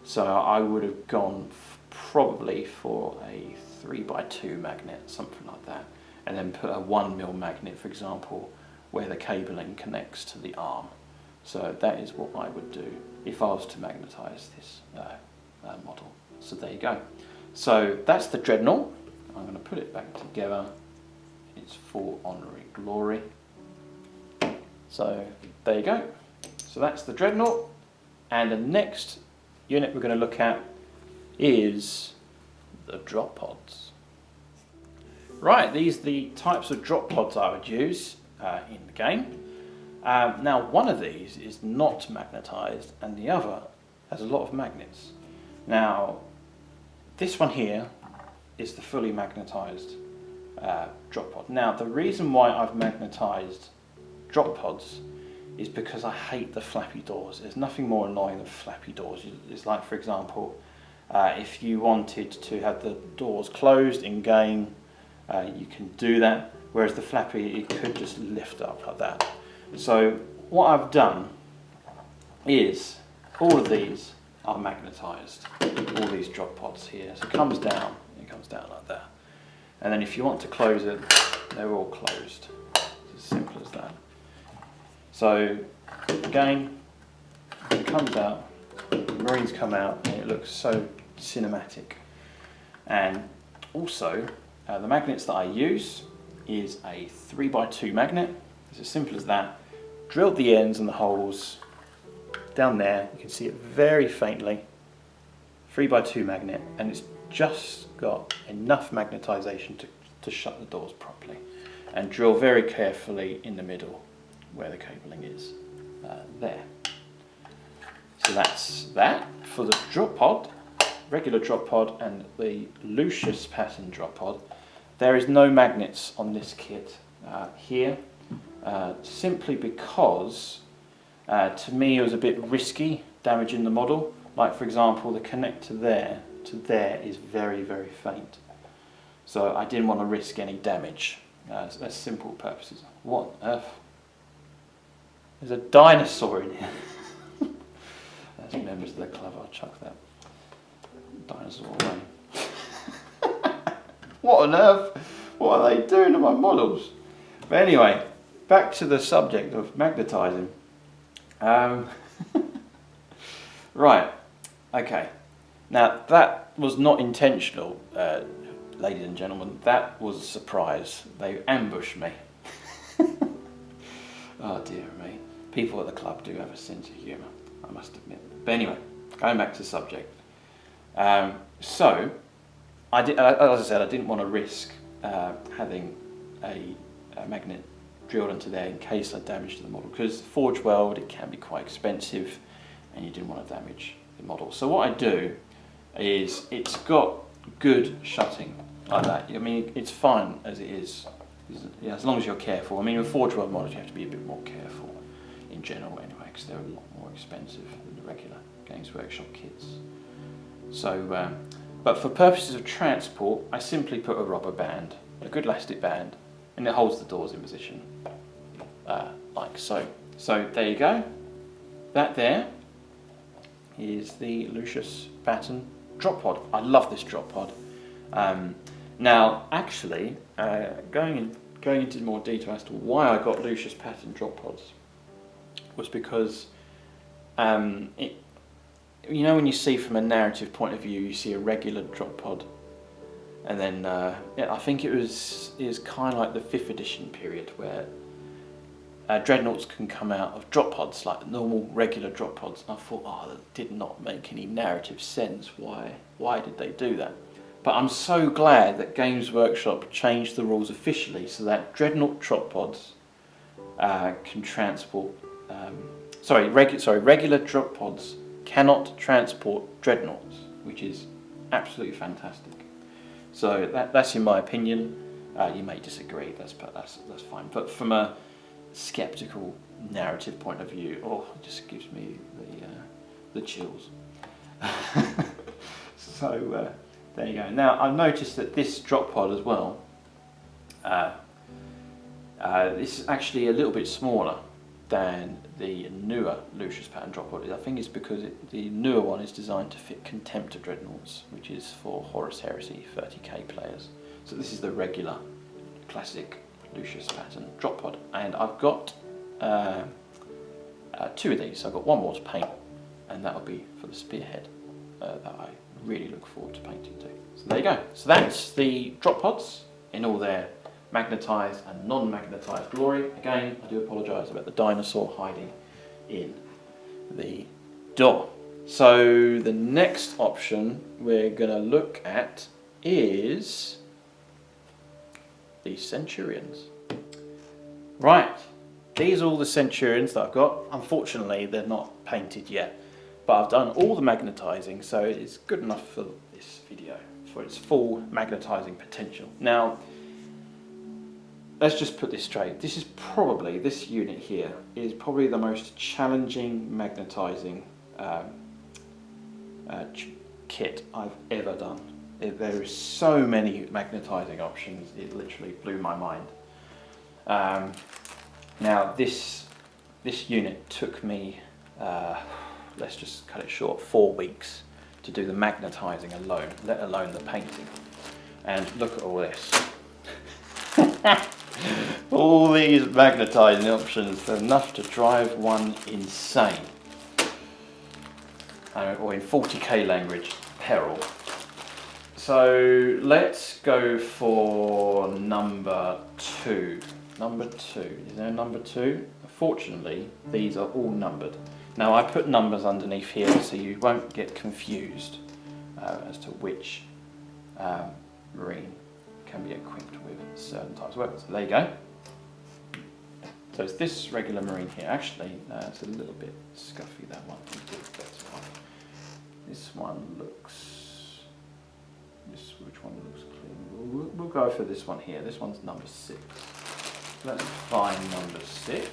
So I would have gone probably for a 3 by 2 magnet, something like that, and then put a 1mm magnet, for example, where the cabling connects to the arm. So that is what I would do if I was to magnetize this model. So there you go. So that's the Dreadnought. I'm going to put it back together. It's for honorary glory. So there you go. So that's the Dreadnought. And the next unit we're going to look at is the Droppods. Right, these are the types of Droppods I would use in the game. Now one of these is not magnetized and the other has a lot of magnets. Now this one here is the fully magnetized Droppod. Now the reason why I've magnetized Droppods is because I hate the flappy doors. There's nothing more annoying than flappy doors. It's like, for example, if you wanted to have the doors closed in game, you can do that, whereas the flappy, it could just lift up like that. So what I've done is all of these are magnetized, all these Droppods here. So it comes down like that. And then if you want to close it, they're all closed. It's as simple as that. So again, it comes out, the Marines come out, and it looks so cinematic. And also, the magnets that I use is a 3x2 magnet. It's as simple as that. Drilled the ends and the holes down there. You can see it very faintly. 3x2 magnet, and it's just got enough magnetization to shut the doors properly. And drill very carefully in the middle where the cabling is, there. So that's that for the drop pod, regular drop pod, and the Lucius pattern drop pod. There is no magnets on this kit here, simply because to me it was a bit risky damaging the model. Like, for example, the connector there to there is very, very faint. So I didn't want to risk any damage. As simple purposes. What on earth? There's a dinosaur in here. As members of the club, I'll chuck that dinosaur away. What on earth? What are they doing to my models? But anyway, back to the subject of magnetizing. Right, okay. Now that was not intentional, ladies and gentlemen. That was a surprise. They ambushed me. Oh dear me. People at the club do have a sense of humour, I must admit. But anyway, going back to the subject. So, as I said, I didn't want to risk having a magnet drilled into there in case I damaged the model, because Forge World, it can be quite expensive and you didn't want to damage the model. So what I do is, it's got good shutting like that. I mean, it's fine as it is, as long as you're careful. I mean, with Forge World models you have to be a bit more careful in general anyway, because they're a lot more expensive than the regular Games Workshop kits. So, but for purposes of transport, I simply put a rubber band, a good elastic band, and it holds the doors in position, like so. So there you go. That there is the Lucius pattern drop pod. I love this drop pod. Now, actually, going into more detail as to why I got Lucius pattern drop pods was because, you know, when you see from a narrative point of view, you see a regular drop pod, and then yeah, I think it was kind of like the 5th edition period where Dreadnoughts can come out of drop pods, like normal regular drop pods. And I thought, oh, that did not make any narrative sense. Why did they do that? But I'm so glad that Games Workshop changed the rules officially so that Dreadnought drop pods can transport. Regular drop pods cannot transport Dreadnoughts, which is absolutely fantastic. So that's in my opinion. You may disagree. That's fine. But from a skeptical narrative point of view, oh, it just gives me the chills. So there you go. Now I've noticed that this drop pod as well, this is actually a little bit smaller than the newer Lucius pattern drop pod. I think it's because the newer one is designed to fit Contempt of Dreadnoughts, which is for Horus Heresy 30k players. So this is the regular classic Lucius pattern drop pod, and I've got 2 of these. I've got one more to paint, and that'll be for the spearhead that I really look forward to painting too. So there you go. So that's the drop pods in all their magnetised and non-magnetised glory. Again, I do apologise about the dinosaur hiding in the door. So the next option we're going to look at is the Centurions. Right, these are all the Centurions that I've got. Unfortunately, they're not painted yet, but I've done all the magnetising, so it's good enough for this video, for its full magnetising potential. Now, let's just put this straight. This unit here is probably the most challenging magnetising kit I've ever done. There is so many magnetising options, it literally blew my mind. Now this unit took me, let's just cut it short, 4 weeks to do the magnetising alone, let alone the painting. And look at all this. All these magnetising options are enough to drive one insane. or in 40k language, peril. So let's go for number 2. Number 2, is there a number 2? Fortunately, these are all numbered. Now I put numbers underneath here so you won't get confused as to which Marine can be equipped with certain types of weapons. So there you go. So it's this regular Marine here. Actually, it's a little bit scuffy, that one. This one looks... which one looks clean? We'll go for this one here. This one's number 6. Let's find number 6,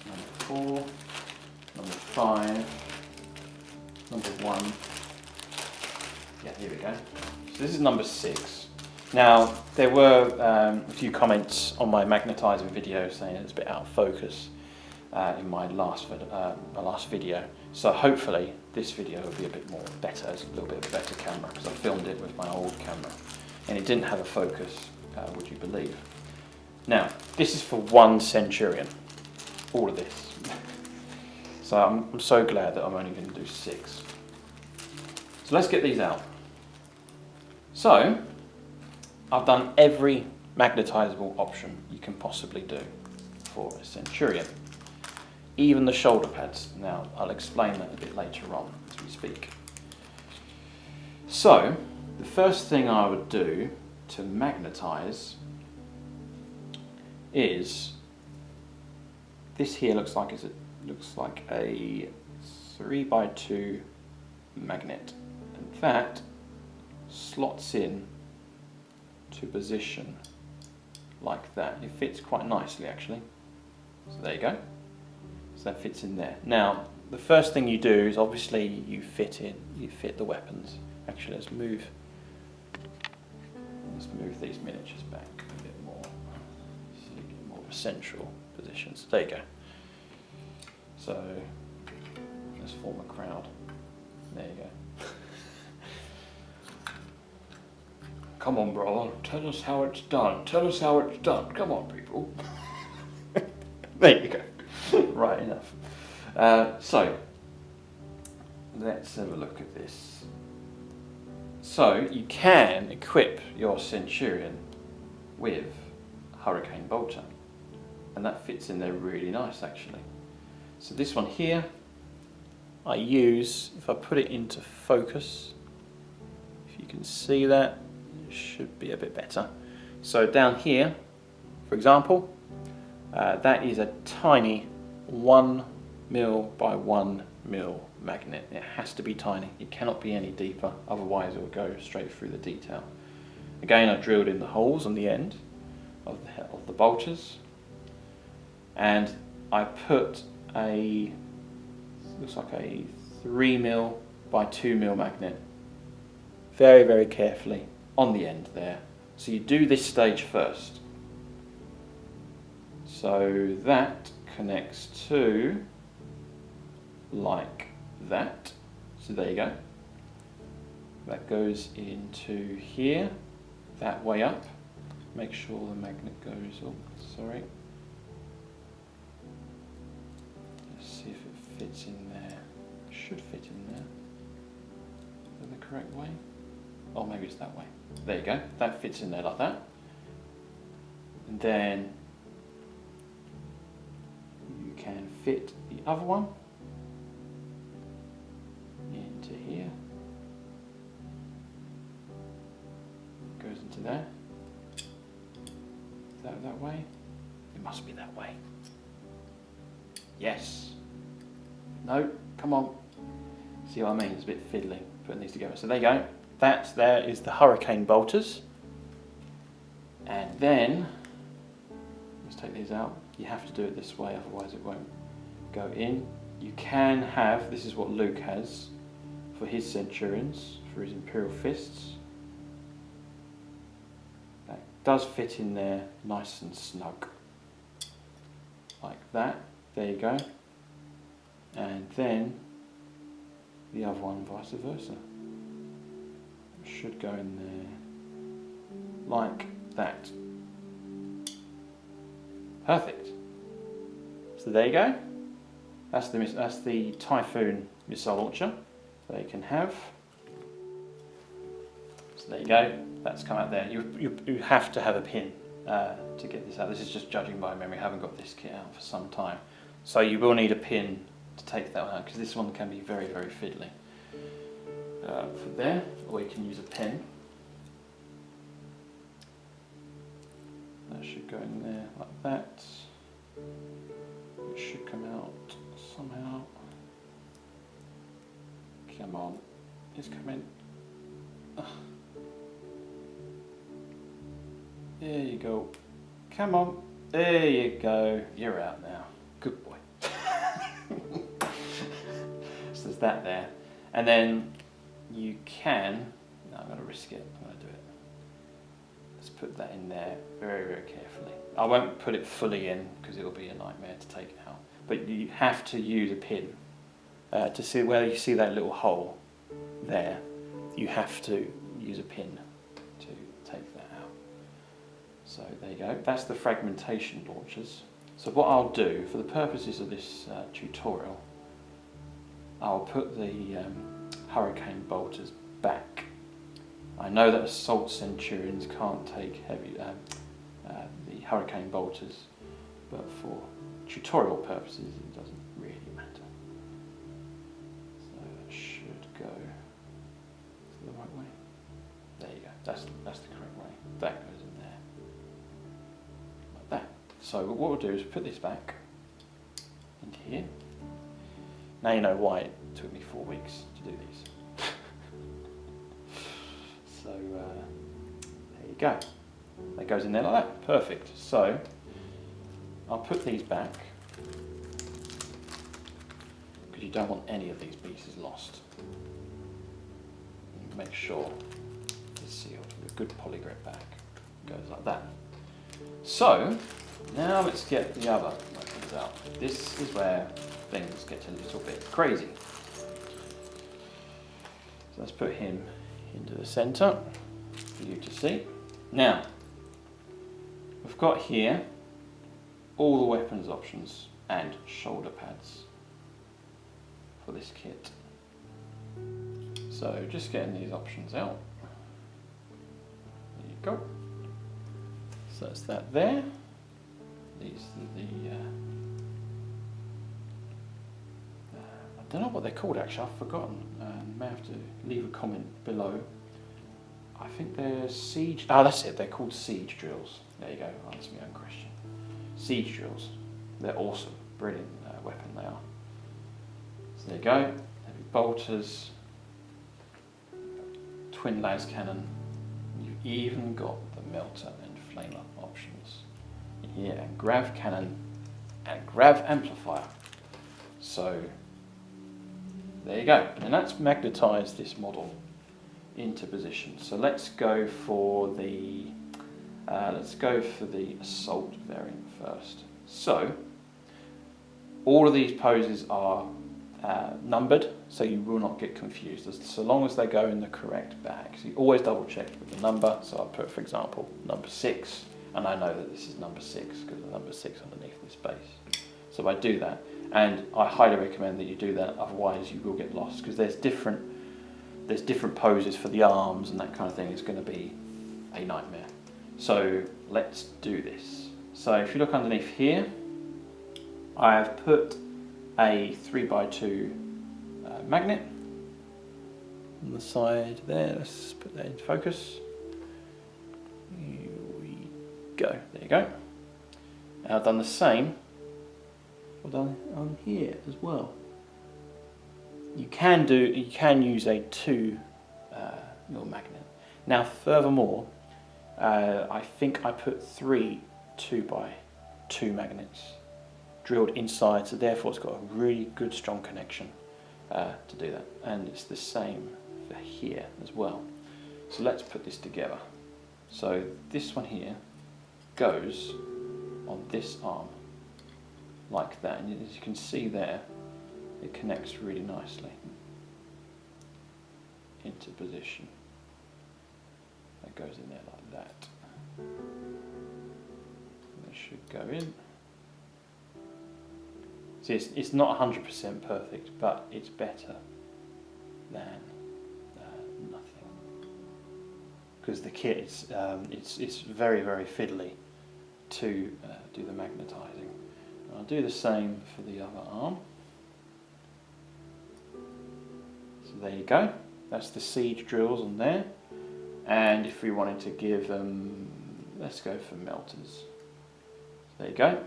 number 4, number 5, number 1. Yeah, here we go. So this is number 6. Now, there were a few comments on my magnetizing video saying it's a bit out of focus in my last video. So hopefully this video will be a bit more better. It's a little bit of a better camera because I filmed it with my old camera and it didn't have a focus, would you believe? Now, this is for 1 Centurion, all of this. So I'm so glad that I'm only going to do 6. So let's get these out. So, I've done every magnetizable option you can possibly do for a Centurion. Even the shoulder pads. Now, I'll explain that a bit later on as we speak. So, the first thing I would do to magnetize is this here looks like a 3x2 magnet, and that slots in to position like that. It fits quite nicely actually. So there you go. So that fits in there. Now the first thing you do is obviously you fit the weapons. Actually, let's move these miniatures back a bit more so you get more of a central position. So there you go. So let's form a crowd. There you go. Come on, brother, tell us how it's done. Tell us how it's done. Come on, people. There you go. Right, enough. So let's have a look at this. So you can equip your Centurion with Hurricane Bolter, and that fits in there really nice actually. So this one here, I use, if I put it into focus, if you can see that, it should be a bit better. So down here, for example, that is a tiny 1mm by 1mm magnet. It has to be tiny. It cannot be any deeper, otherwise it will go straight through the detail. Again, I drilled in the holes on the end of the bolters, and I put a, looks like a 3mm by 2mm magnet very, very carefully on the end there. So you do this stage first. So that connects to like that. So there you go. That goes into here, that way up. Make sure the magnet goes, oh sorry. Let's see if it fits in there. It should fit in there. Is that the correct way? Oh, maybe it's that way. There you go. That fits in there like that. And then you can fit the other one into here. Goes into there. Is that way? It must be that way. Yes. No, come on. See what I mean? It's a bit fiddly putting these together. So there you go. That there is the Hurricane bolters. And then, let's take these out. You have to do it this way, otherwise it won't go in. You can have, this is what Luke has for his Centurions, for his Imperial Fists. That does fit in there nice and snug. Like that. There you go. And then the other one vice versa. Should go in there like that. Perfect. So there you go. That's the Typhoon missile launcher. they can have. So there you go, that's come out there. You have to have a pin to get this out. This is just judging by memory. I haven't got this kit out for some time. So you will need a pin to take that one out, because this one can be very, very fiddly. For there, or you can use a pen. That should go in there like that. It should come out somehow. Come on, it's coming. There you go. Come on. There you go. You're out now. Good boy. So there's that there. And then you can, no, I'm going to risk it. I'm going to do it. Let's put that in there very, very carefully. I won't put it fully in because it'll be a nightmare to take it out. But you have to use a pin to see where you see that little hole there. You have to use a pin to take that out. So there you go. That's the fragmentation launchers. So what I'll do for the purposes of this tutorial, I'll put the hurricane bolters back. I know that assault Centurions can't take heavy the hurricane bolters, but for tutorial purposes it doesn't really matter. So that should go the right way. There you go. That's the correct way. That goes in there like that. So what we'll do is put this back into here. Now you know why it took me 4 weeks to do these. So there you go. That goes in there like that. Perfect. So I'll put these back because you don't want any of these pieces lost. And make sure it's sealed with a good poly grip back. Goes like that. So now let's get the other weapons out. This is where things get a little bit crazy. So let's put him into the centre for you to see. Now, we've got here all the weapons options and shoulder pads for this kit. So just getting these options out. There you go. So that's that there. These are the I don't know what they're called actually, I've forgotten. You may have to leave a comment below. I think they're siege, that's it, they're called siege drills. There you go, answer my own question. Siege drills, they're awesome, brilliant weapon they are. So there you go, heavy bolters, twin las cannon, you've even got the melter and flamer options in here, and grav cannon and grav amplifier. So there you go, and that's magnetised this model into position. So let's go for the assault variant first. So all of these poses are numbered, so you will not get confused so long as they go in the correct bag. So you always double check with the number. So I'll put, for example, number 6, and I know that this is number 6 because the number 6 underneath this base. So I do that, and I highly recommend that you do that, otherwise you will get lost, because there's different poses for the arms and that kind of thing. It's going to be a nightmare. So let's do this. So if you look underneath here, I have put a 3x2 magnet on the side there. Let's put that into focus. Here we go. There you go. Now I've done the same. I've done on here as well. You can use a 2 mil magnet. Now furthermore, I think I put 3 2x2 magnets drilled inside, so therefore it's got a really good strong connection to do that, and it's the same for here as well. So let's put this together. So this one here goes on this arm like that, and as you can see there, it connects really nicely into position. That goes in there like that. That should go in. See, it's not 100% perfect, but it's better than nothing. Because the kit is it's very, very fiddly to do the magnetizing. I'll do the same for the other arm. So there you go. That's the siege drills on there. And if we wanted to give them, let's go for melters. So there you go.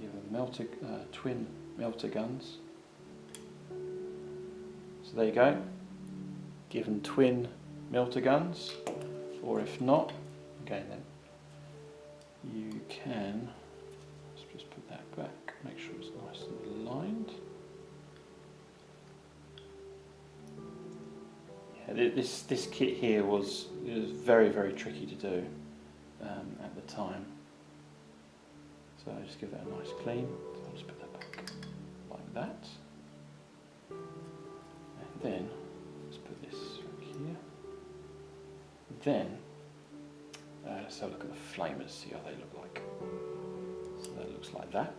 Give them twin melter guns. So there you go. Give them twin melter guns. Or if not, again then, you can, let's just put that back, make sure it's nice and aligned. Yeah, this kit here was very, very tricky to do at the time. So I just give that a nice clean. So I'll just put that back like that. And then let's put this right here. Then let's have a look at the flamers, see how they look like. So that looks like that.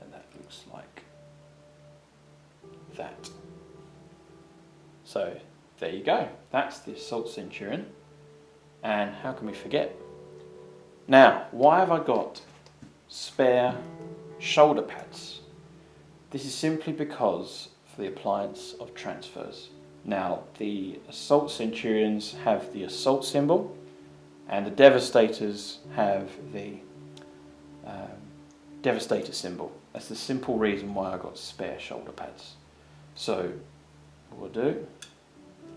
And that looks like that. So there you go. That's the Assault Centurion. And how can we forget? Now, why have I got spare shoulder pads? This is simply because for the appliance of transfers. Now, the Assault Centurions have the assault symbol, and the Devastators have the Devastator symbol. That's the simple reason why I got spare shoulder pads. So, what we'll do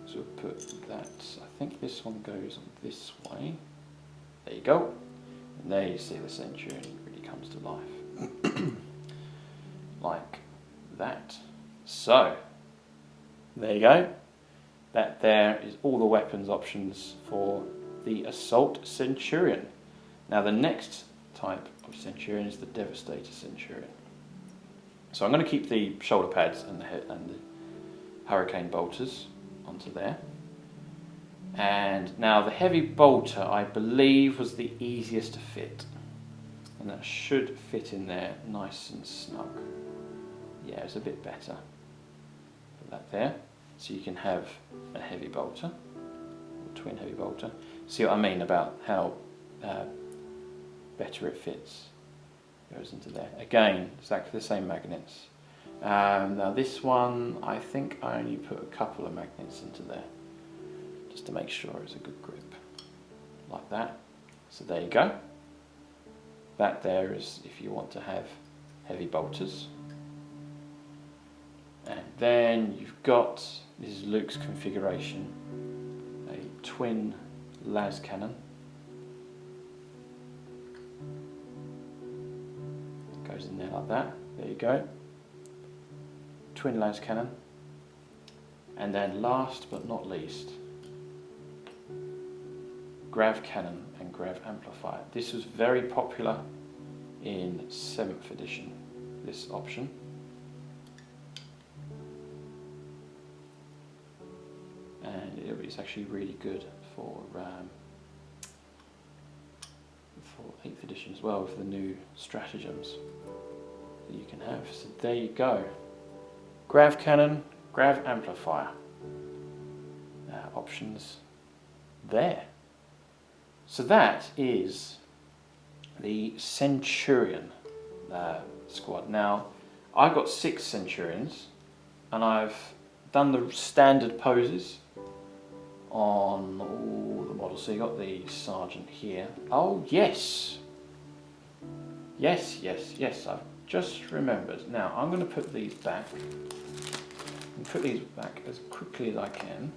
is we'll put that, I think this one goes on this way. There you go. And there you see the Centurion really comes to life. Like that. So, there you go. That there is all the weapons options for the Assault Centurion. Now the next type of Centurion is the Devastator Centurion. So I'm going to keep the shoulder pads and the Hurricane bolters onto there. And now the heavy bolter, I believe, was the easiest to fit. And that should fit in there nice and snug. Yeah, it's a bit better. Put that there. So you can have a heavy bolter, or twin heavy bolter. See what I mean about how better it fits. Goes into there. Again, exactly the same magnets. Now this one, I think I only put a couple of magnets into there, just to make sure it's a good grip. Like that. So there you go. That there is if you want to have heavy bolters. And then you've got, this is Luke's configuration, a twin las cannon. It goes in there like that. There you go. Twin las cannon. And then last but not least, grav cannon and grav amplifier. This was very popular in 7th edition, this option. And it's actually really good for 8th edition as well, with the new stratagems that you can have. So there you go. Grav cannon, grav amplifier. Options there. So that is the Centurion squad. Now, I've got 6 Centurions, and I've done the standard poses on all the models. So you got the sergeant here. Oh yes, yes. I've just remembered. Now I'm going to put these back. Put these back as quickly as I can.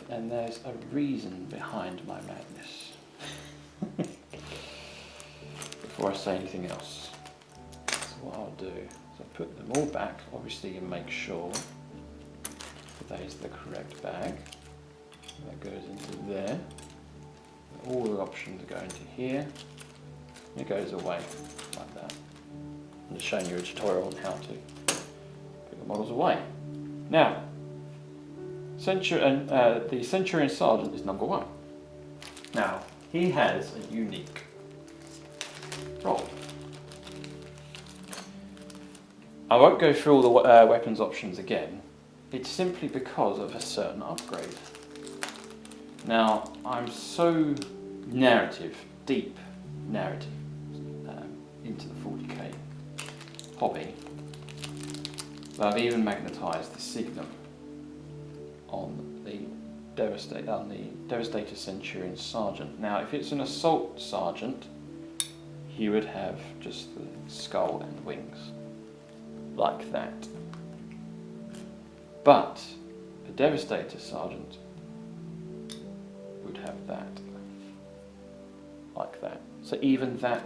And there's a reason behind my madness. Before I say anything else, so what I'll do is I'll put them all back. Obviously, you make sure that is the correct bag. That goes into there. All the options go into here. It goes away like that. I'm just showing you a tutorial on how to put the models away. Now, the Centurion Sergeant is number 1. Now, he has a unique role. I won't go through all the weapons options again. It's simply because of a certain upgrade. Now, I'm so deep narrative into the 40k hobby, that I've even magnetised the signum on the Devastator Centurion Sergeant. Now, if it's an Assault Sergeant, he would have just the skull and wings, like that. But a Devastator Sergeant would have that, like that. So even that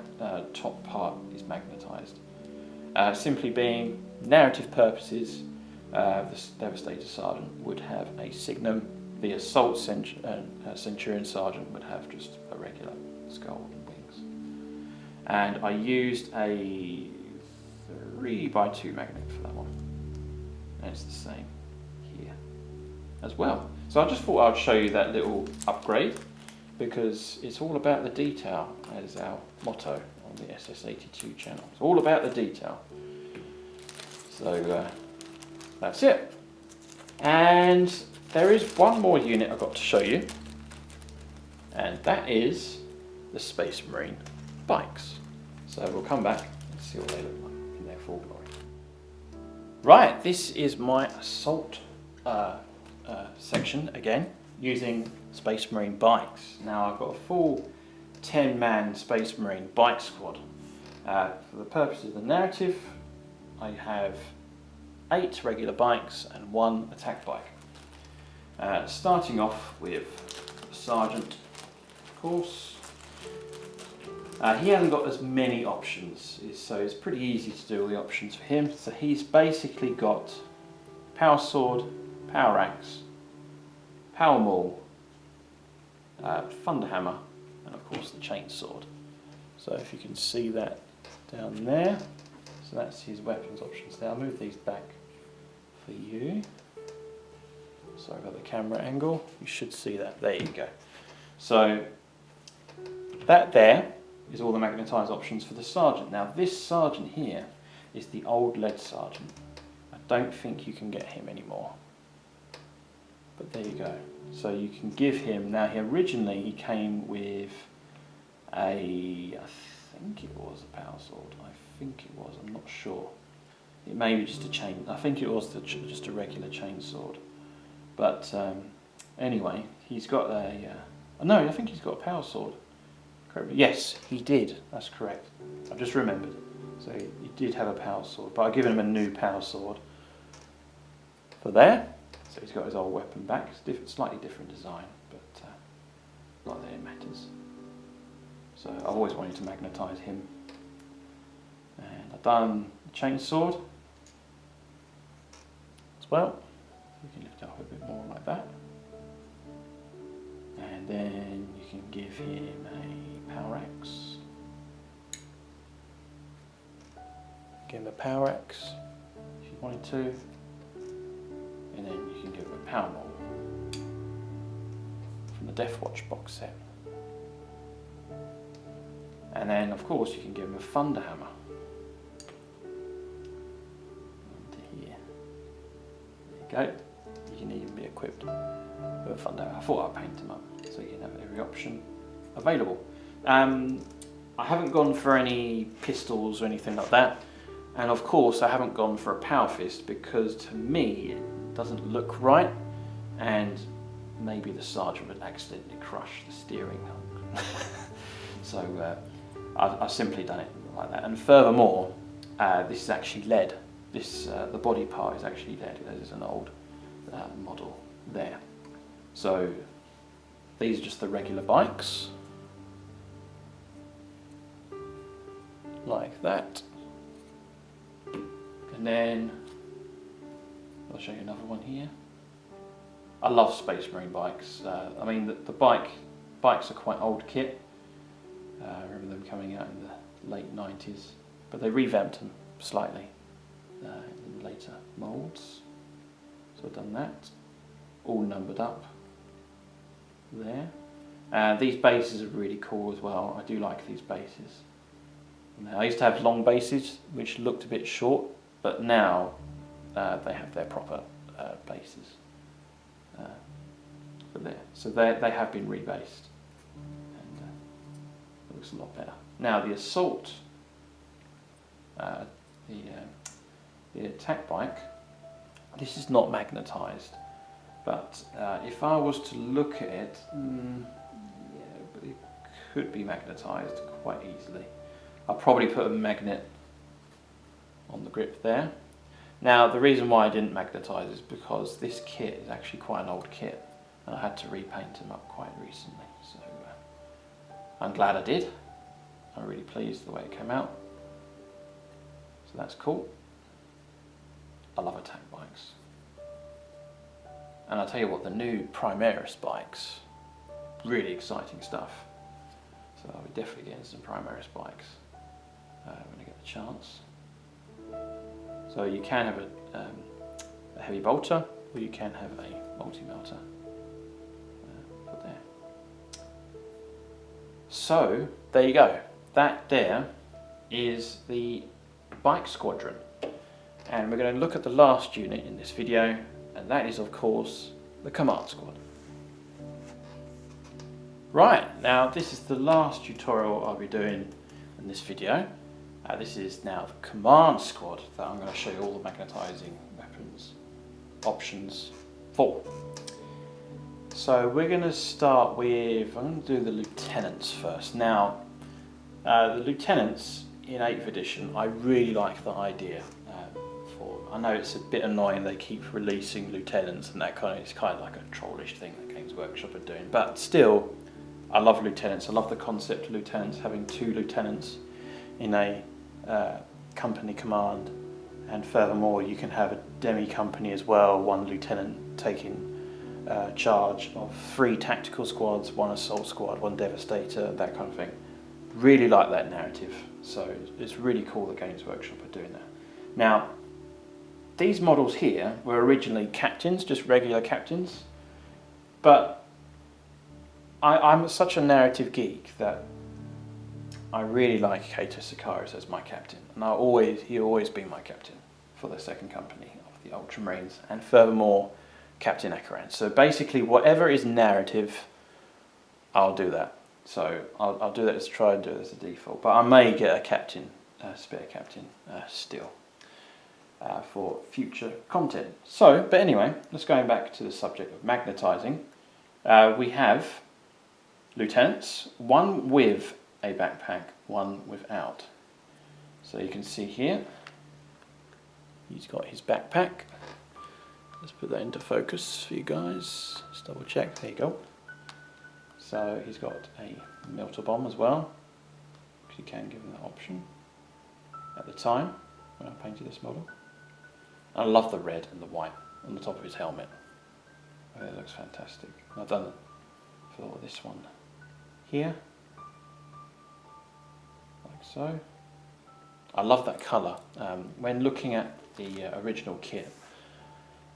top part is magnetised. Simply being narrative purposes, the Devastator Sergeant would have a signum. The Assault Centurion Sergeant would have just a regular skull and wings. And I used a 3x2 magnet for that one. And it's the same here as well. So I just thought I'd show you that little upgrade, because it's all about the detail, as our motto on the SS82 channel. It's all about the detail. So that's it. And there is one more unit I've got to show you, and that is the Space Marine bikes. So we'll come back and see what they look like in their full glory. Right, this is my assault section again, using Space Marine bikes. Now I've got a full 10-man Space Marine bike squad. For the purpose of the narrative, I have 8 regular bikes and 1 attack bike. Starting off with Sergeant, of course. He hasn't got as many options, so it's pretty easy to do all the options for him. So he's basically got Power Sword, Power Axe, Power Maul, Thunder Hammer, and of course the Chain Sword. So if you can see that down there, so that's his weapons options. Now I'll move these back for you. Sorry about the camera angle, you should see that, there you go. So that there is all the magnetised options for the Sergeant. Now this Sergeant here is the old lead Sergeant. I don't think you can get him anymore, but there you go. So you can give him, now originally he came with I think it was a Power Sword, I'm not sure. It may be just a chain, I think it was just a regular chain sword. But anyway, he's got no, I think he's got a Power Sword. Yes, he did, that's correct. I've just remembered. So he did have a Power Sword, but I've given him a new Power Sword for there. So he's got his old weapon back. It's slightly different design, but not that it matters. So I've always wanted to magnetise him. And I've done the Chain Sword as well. You can lift it up a bit more like that. And then you can give him a Power Axe. Give him a Power Axe if you wanted to. And then you can give him a Power Maul from the Death Watch box set. And then of course you can give him a Thunder Hammer. Into here. There you go. You can even be equipped with a Thunder Hammer. I thought I'd paint him up so you can have every option available. I haven't gone for any pistols or anything like that. And of course I haven't gone for a Power Fist because to me it doesn't look right, and maybe the Sergeant would accidentally crush the steering wheel. So I've simply done it like that. And furthermore, this is actually lead. The body part is actually lead. There's an old model there. So these are just the regular bikes, like that. And then I'll show you another one here. I love Space Marine bikes. I mean, the bikes are quite old kit. I remember them coming out in the late 90s, but they revamped them slightly in later moulds. So I've done that, all numbered up there. These bases are really cool as well. I do like these bases. Now, I used to have long bases which looked a bit short, but now they have their proper bases for there. So they have been rebased, and it looks a lot better. Now the assault, the attack bike, this is not magnetised, but if I was to look at it, yeah, but it could be magnetised quite easily. I'll probably put a magnet on the grip there. Now the reason why I didn't magnetise is because this kit is actually quite an old kit, and I had to repaint them up quite recently, so I'm glad I did. I'm really pleased the way it came out, so that's cool. I love attack bikes, and I'll tell you what, the new Primaris bikes, really exciting stuff, so I'll be definitely getting some Primaris bikes when I get the chance. So you can have a heavy bolter, or you can have a multi-melter put there. So there you go. That there is the bike squadron, and we're going to look at the last unit in this video, and that is of course the command squad. Right, now this is the last tutorial I'll be doing in this video. This is now the command squad that I'm going to show you all the magnetizing weapons options for. So we're going to start with, I'm going to do the lieutenants first. Now the lieutenants in 8th edition, I really like the idea for. I know it's a bit annoying they keep releasing lieutenants and that kind of, it's kind of like a trollish thing that Games Workshop are doing, but still I love lieutenants. I love the concept of lieutenants, having 2 lieutenants in a company command, and furthermore you can have a demi company as well, 1 lieutenant taking charge of 3 tactical squads, 1 assault squad, 1 devastator, that kind of thing. Really like that narrative, so it's really cool that Games Workshop are doing that. Now these models here were originally captains, just regular captains, but I'm such a narrative geek that I really like Kato Sakaris as my captain, and he'll always be my captain for the 2nd company of the Ultramarines, and furthermore Captain Akaran. So basically whatever is narrative, I'll do that. So I'll do that, let's try and do it as a default, but I may get a captain, spare captain still for future content. So, but anyway, let's go back to the subject of magnetizing. We have lieutenants, 1 with a backpack, 1 without. So you can see here, he's got his backpack. Let's put that into focus for you guys. Let's double check, there you go. So he's got a melter bomb as well, because you can give him that option at the time when I painted this model. I love the red and the white on the top of his helmet. Oh, it looks fantastic. And I've done it for this one here. Like so. I love that colour. When looking at the original kit,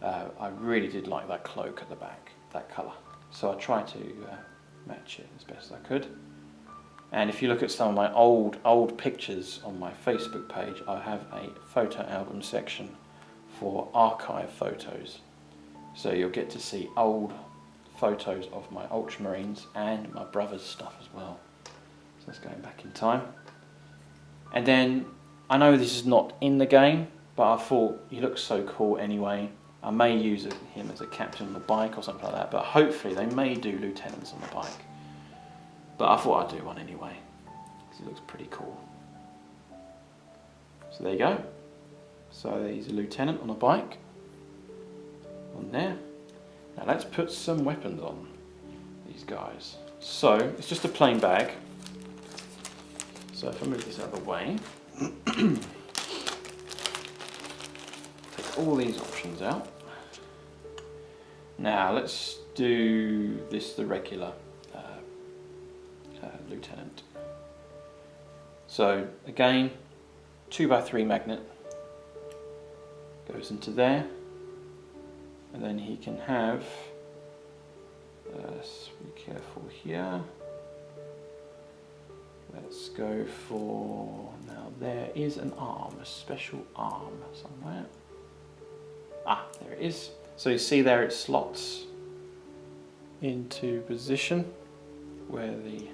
I really did like that cloak at the back, that colour. So I tried to match it as best as I could. And if you look at some of my old pictures on my Facebook page, I have a photo album section for archive photos. So you'll get to see old photos of my Ultramarines and my brother's stuff as well. So that's going back in time. And then, I know this is not in the game, but I thought he looks so cool anyway. I may use him as a captain on the bike or something like that, but hopefully they may do lieutenants on the bike. But I thought I'd do one anyway, because he looks pretty cool. So there you go. So he's a lieutenant on a bike, on there. Now let's put some weapons on these guys. So it's just a plain bag. So if I move this out of the way, take all these options out. Now let's do this the regular lieutenant. So again, 2x3 magnet goes into there, and then he can have, let's be careful here, where the let's go for, now there is an arm, a special arm somewhere. Ah, there it is. So you see there it slots into position where the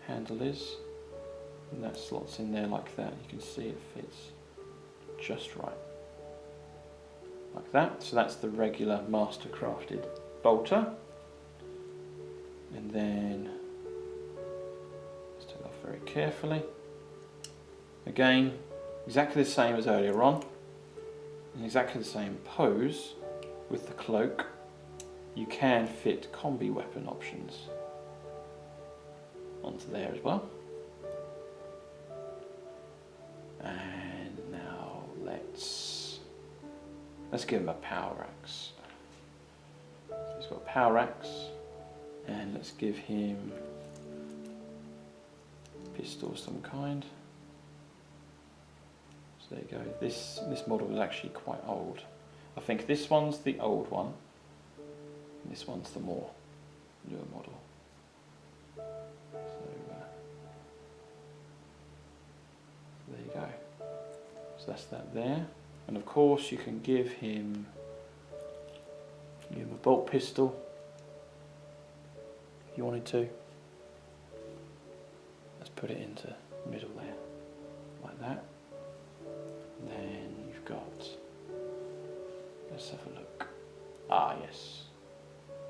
handle is, and that slots in there like that. You can see it fits just right, like that. So that's the regular master crafted bolter. And then let's take it off very carefully. Again, exactly the same as earlier on, in exactly the same pose with the cloak. You can fit combi weapon options onto there as well. And now let's give him a power axe. So he's got a power axe, and let's give him a pistol of some kind. So there you go. This model is actually quite old. I think this one's the old one, and this one's the more newer model. So there you go. So that's that there. And of course you can give him a bolt pistol if you wanted to. Let's put it into the middle there, like that. And then you've got, let's have a look. Ah yes,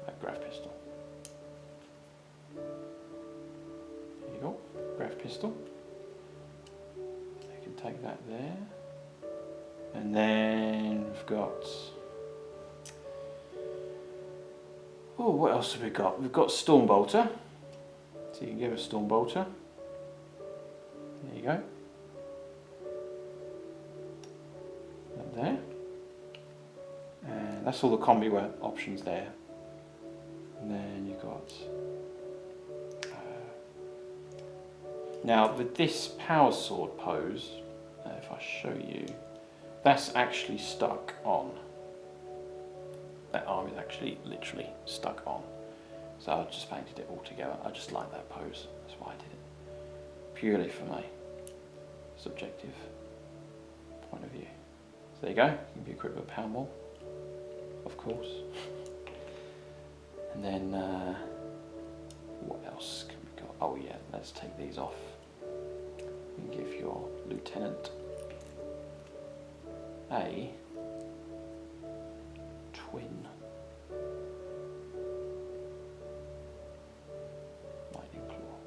a grav pistol. There you go, grav pistol. You can take that there. And then we've got, oh, what else have we got? We've got Storm Bolter. So you can give a Storm Bolter. There you go. That there. And that's all the combi options there. And then you've got, now with this power sword pose, if I show you, that's actually stuck on. That arm is actually literally stuck on. So I just painted it all together. I just like that pose. That's why I did it. Purely from a subjective point of view. So there you go. You can be equipped with a power maul, of course. And then what else can we go? Oh yeah, let's take these off and give your lieutenant a twin lightning claw,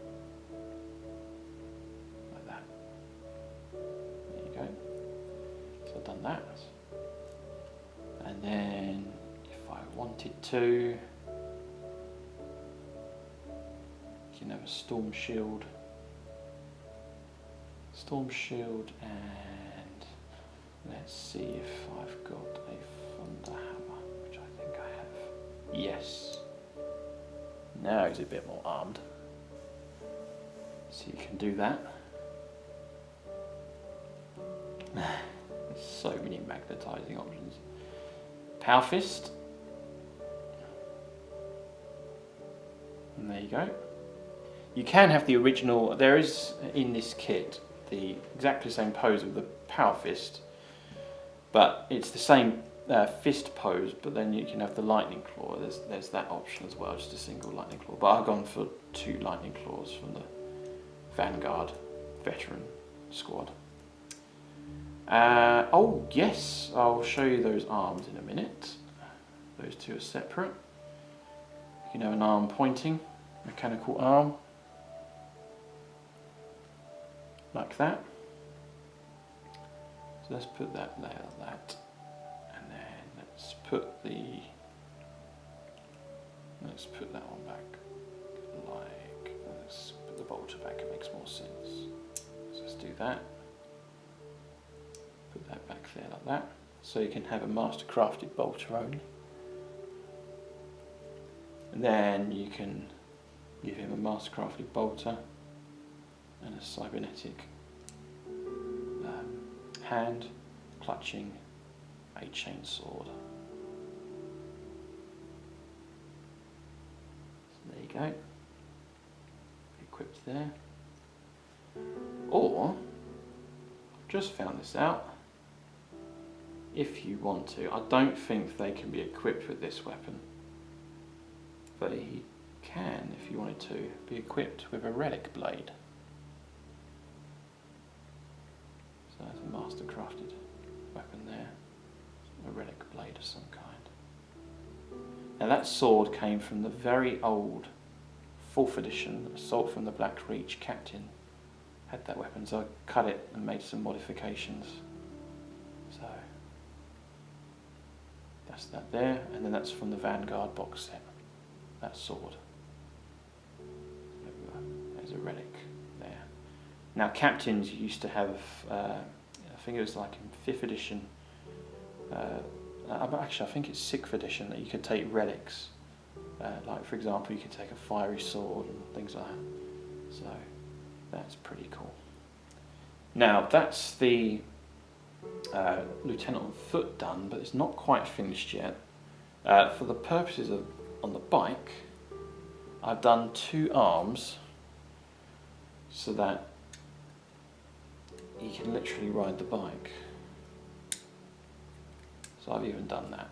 like that. There you go. So I've done that. And then if I wanted to, you can have a storm shield, and let's see if I've got a thunder hammer, which I think I have. Yes. Now he's a bit more armed. So you can do that. There's so many magnetizing options. Power fist. And there you go. You can have the original, there is in this kit the exactly same pose of the power fist, but it's the same fist pose, but then you can have the lightning claw. There's that option as well, just a single lightning claw. But I've gone for 2 lightning claws from the Vanguard veteran squad. Oh yes, I'll show you those arms in a minute. Those two are separate. You can have an arm pointing, mechanical arm, like that. So let's put that there, that, and then let's put that one back, like, let's put the bolter back, it makes more sense. So let's do that. Put that back there like that. So you can have a master crafted bolter only. And then you can give him a master crafted bolter and a cybernetic hand clutching a chainsword. So there you go, equipped there. Or, I've just found this out, if you want to, I don't think they can be equipped with this weapon, but he can, if you wanted to, be equipped with a relic blade. So that's a master crafted weapon there, a relic blade of some kind. Now that sword came from the very old 4th edition Assault from the Black Reach captain. Had that weapon, so I cut it and made some modifications. So that's that there, and then that's from the Vanguard box set, that sword. There's a relic there. Now captains used to have, I think it was like in 5th edition, actually I think it's 6th edition, that you could take relics. Like for example, you could take a fiery sword and things like that. So that's pretty cool. Now that's the Lieutenant on foot done, but it's not quite finished yet. For the purposes of on the bike, I've done 2 arms so that he can literally ride the bike. So I've even done that.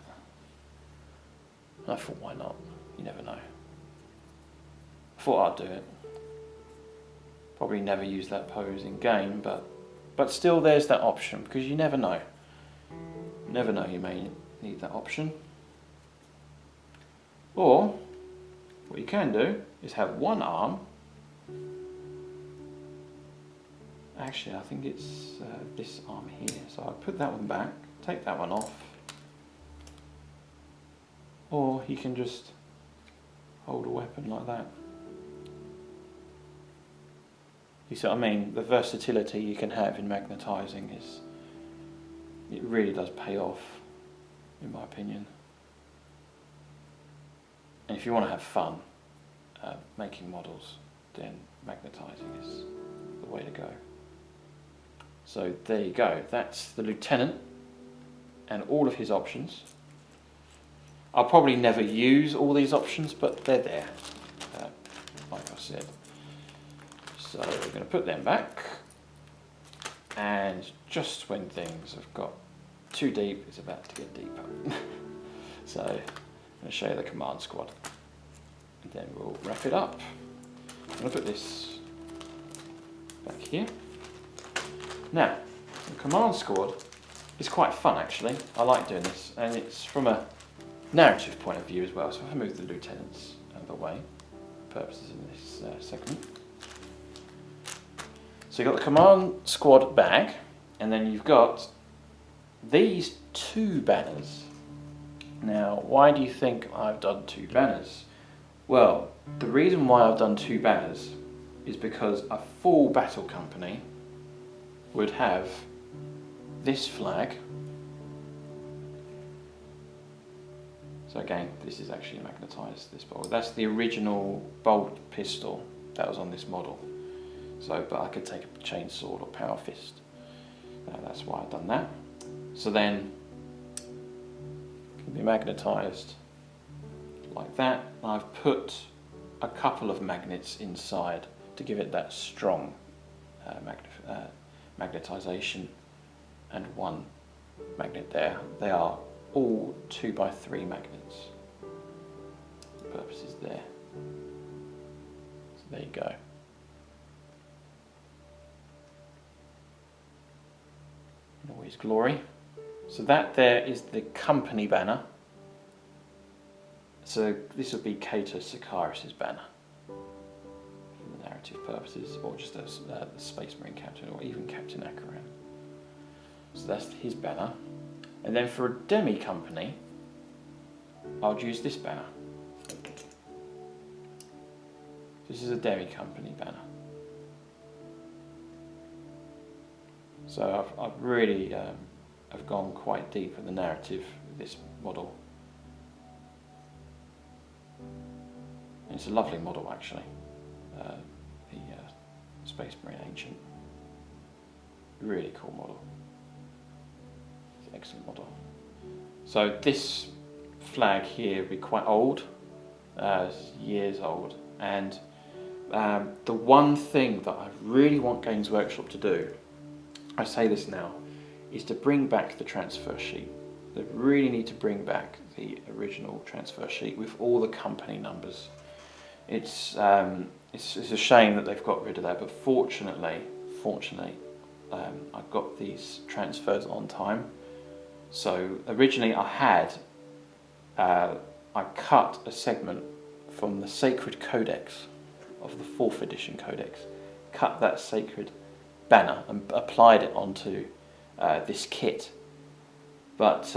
I thought, why not? You never know. I thought I'd do it. Probably never use that pose in game, but still there's that option, because you never know. You never know, you may need that option. Or, what you can do is have one arm. Actually, I think it's this arm here. So I'll put that one back, take that one off. Or you can just hold a weapon like that. You see what I mean? The versatility you can have in magnetizing it really does pay off, in my opinion. And if you want to have fun making models, then magnetizing is the way to go. So there you go, that's the Lieutenant and all of his options. I'll probably never use all these options, but they're there, like I said. So we're going to put them back, and just when things have got too deep, it's about to get deeper. So I'm going to show you the command squad, and then we'll wrap it up. I'm going to put this back here. Now, the command squad is quite fun actually. I like doing this, and it's from a narrative point of view as well. So if I move the lieutenants out of the way, for purposes in this segment. So you've got the command squad bag, and then you've got these 2 banners. Now, why do you think I've done 2 banners? Well, the reason why I've done 2 banners is because a full battle company would have this flag. So again, this is actually magnetised, this bolt. That's the original bolt pistol that was on this model. So, but I could take a chainsword or power fist. That's why I've done that. So then, it can be magnetised like that. And I've put a couple of magnets inside to give it that strong magnetisation, and 1 magnet there. They are all 2x3 magnets. The purpose is there. So there you go. In all his glory. So that there is the company banner. So this would be Cato Sikaris' banner for the narrative purposes, or just as the Space Marine captain, or even Captain Akaran. So that's his banner. And then for a demi company, I'll use this banner. This is a demi company banner. So I've really I've gone quite deep in the narrative with this model. And it's a lovely model actually, the Space Marine Ancient. Really cool model. It's an excellent model. So this flag here would be quite old, years old, and the one thing that I really want Games Workshop to do, I say this now, is to bring back the transfer sheet. They really need to bring back the original transfer sheet with all the company numbers. It's a shame that they've got rid of that, but fortunately, I got these transfers on time. So originally I cut a segment from the Sacred Codex of the 4th edition Codex, cut that sacred banner and applied it onto this kit. But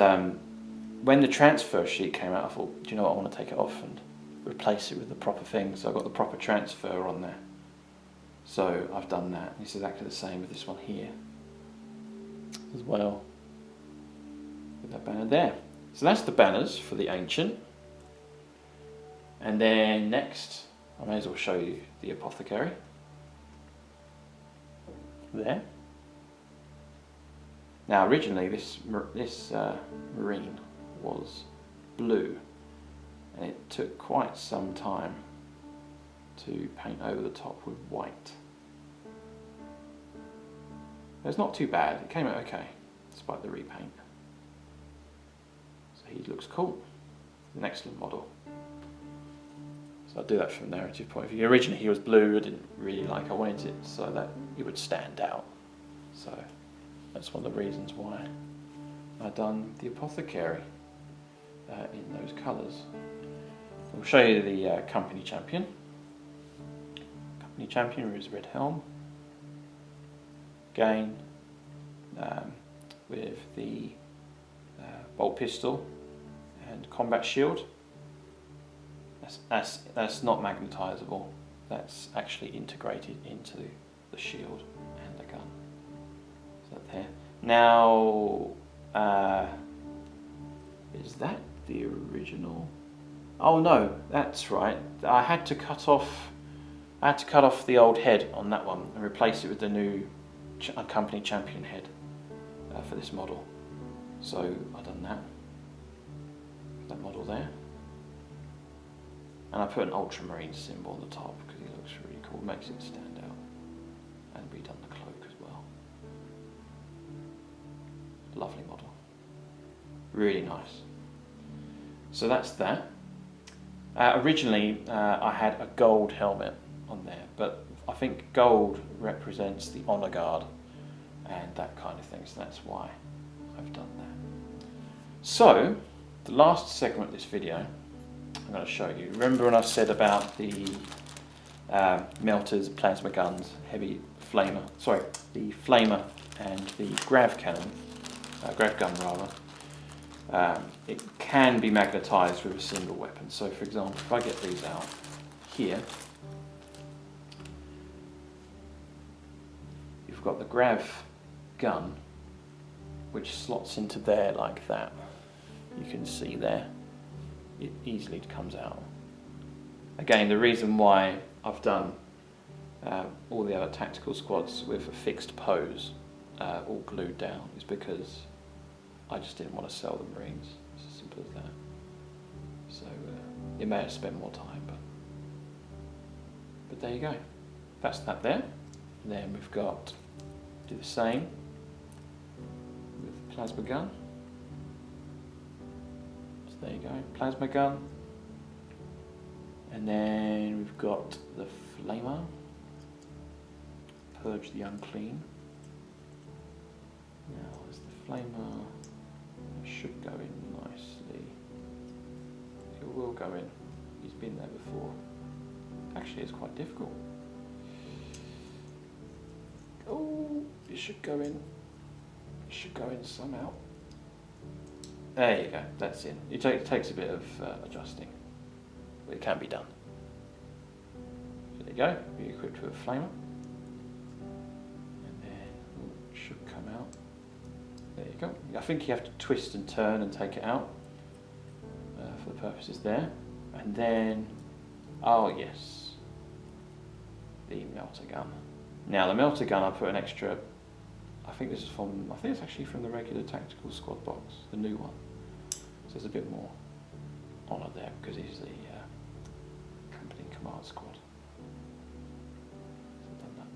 when the transfer sheet came out, I thought, do you know what, I want to take it off and replace it with the proper thing. So I got the proper transfer on there. So I've done that. It's exactly the same with this one here as well, with that banner there. So that's the banners for the Ancient. And then next, I may as well show you the Apothecary. There. Now originally this Marine was blue, and it took quite some time to paint over the top with white. It's not too bad, it came out okay, despite the repaint. So he looks cool, an excellent model. So I'll do that from a narrative point of view. Originally he was blue, I didn't really like, I wanted it so that he would stand out. So that's one of the reasons why I've done the Apothecary in those colours. I'll show you the company champion. Company champion with his red helm. Again, with the bolt pistol and combat shield. That's not magnetizable. That's actually integrated into the shield and the gun. Is that there? Now, is that the original? Oh no, that's right. I had to cut off the old head on that one and replace it with the new company champion head for this model. So I've done that model there, and I put an Ultramarines symbol on the top because it looks really cool, makes it stand out, and redone the cloak as well. Lovely model, really nice. So that's that. Originally I had a gold helmet on there, but I think gold represents the Honour Guard and that kind of thing, so that's why I've done that. So, the last segment of this video I'm going to show you. Remember when I said about the melters, plasma guns, the flamer and the grav cannon, grav gun rather, it can be magnetized with a single weapon. So for example, if I get these out here, you've got the grav gun which slots into there like that. You can see there, it easily comes out. Again, the reason why I've done all the other tactical squads with a fixed pose all glued down is because I just didn't want to sell the Marines. It's as simple as that. So you may have spent more time, but there you go. That's that there. And then we've got, do the same with the plasma gun. So there you go, plasma gun. And then we've got the flamer, purge the unclean. Now there's the flamer. Should go in nicely. It will go in. He's been there before. Actually, it's quite difficult. Oh, it should go in. It should go in somehow. There you go. That's in. It takes a bit of adjusting, but it can be done. So there you go. Be equipped with a flamer, and then it should come out. There you go. I think you have to twist and turn and take it out for the purposes there. And then, oh yes, the melter gun. Now the melter gun, I put an extra, I think it's actually from the regular tactical squad box, the new one. So there's a bit more on it there because he's the company command squad.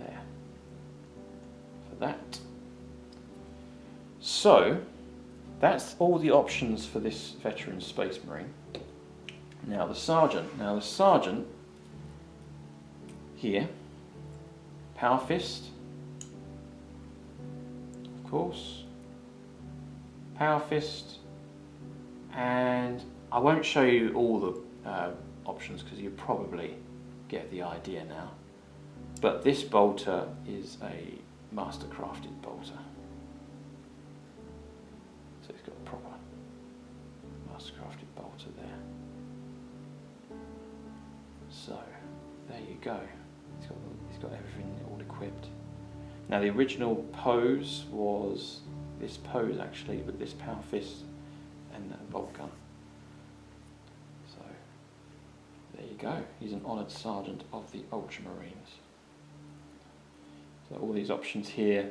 there for that. So that's all the options for this veteran Space Marine. Now the Sergeant. Now the Sergeant here, Power Fist, of course, Power Fist, and I won't show you all the options because you probably get the idea now. But this bolter is a mastercrafted bolter. So it's got a proper mastercrafted bolter there. So there you go. It's got everything all equipped. Now the original pose was this pose actually, with this Power Fist and a bolt gun. So there you go. He's an honoured sergeant of the Ultramarines. So all these options here,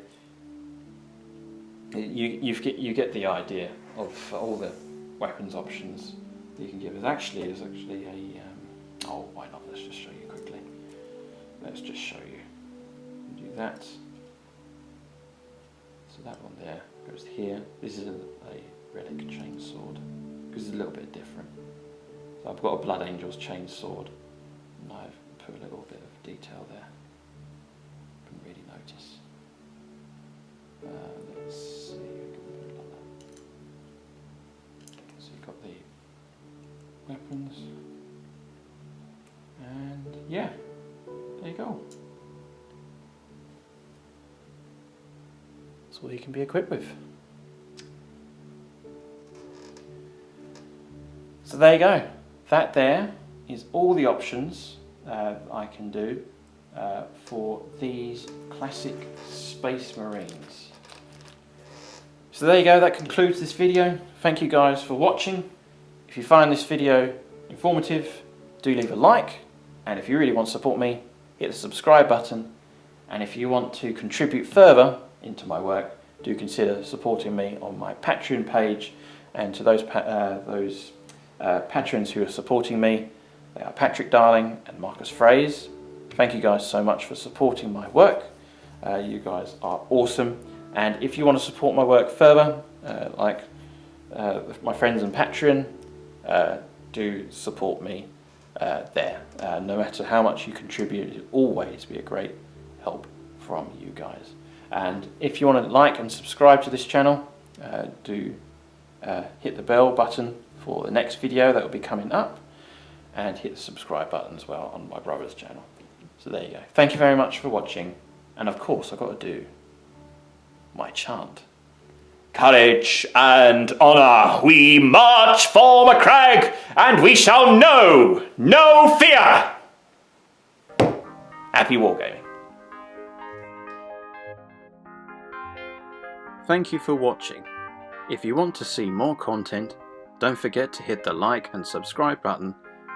you get the idea of all the weapons options that you can give. There's actually a oh, why not? Let's just show you quickly. Let's just show you. Do that. So that one there goes here. This is a relic chainsword because it's a little bit different. So I've got a Blood Angel's chainsword, and I've put a little bit of detail there. Couldn't really notice. Let's see. We can put it like that. So you've got the weapons, and yeah, there you go. That's what you can be equipped with. So there you go. That there is all the options I can do for these classic Space Marines. So there you go, that concludes this video. Thank you guys for watching. If you find this video informative, do leave a like, and if you really want to support me, hit the subscribe button, and if you want to contribute further into my work, do consider supporting me on my Patreon page. And to those patrons who are supporting me, they are Patrick Darling and Marcus Fraze. Thank you guys so much for supporting my work. You guys are awesome. And if you want to support my work further, like my friends on Patreon, do support me there. No matter how much you contribute, it'll always be a great help from you guys. And if you want to like and subscribe to this channel, do hit the bell button for the next video that will be coming up, and hit the subscribe button as well on my brother's channel. So there you go. Thank you very much for watching, and of course I've got to do my chant. Courage and honour, we march for Macragge, and we shall know no fear! Happy wargaming. Thank you for watching. If you want to see more content, don't forget to hit the like and subscribe button,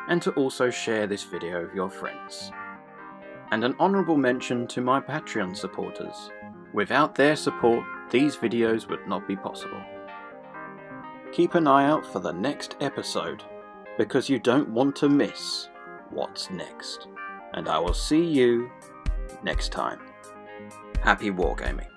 and to also share this video with your friends. And an honourable mention to my Patreon supporters. Without their support, these videos would not be possible. Keep an eye out for the next episode, because you don't want to miss what's next. And I will see you next time. Happy wargaming.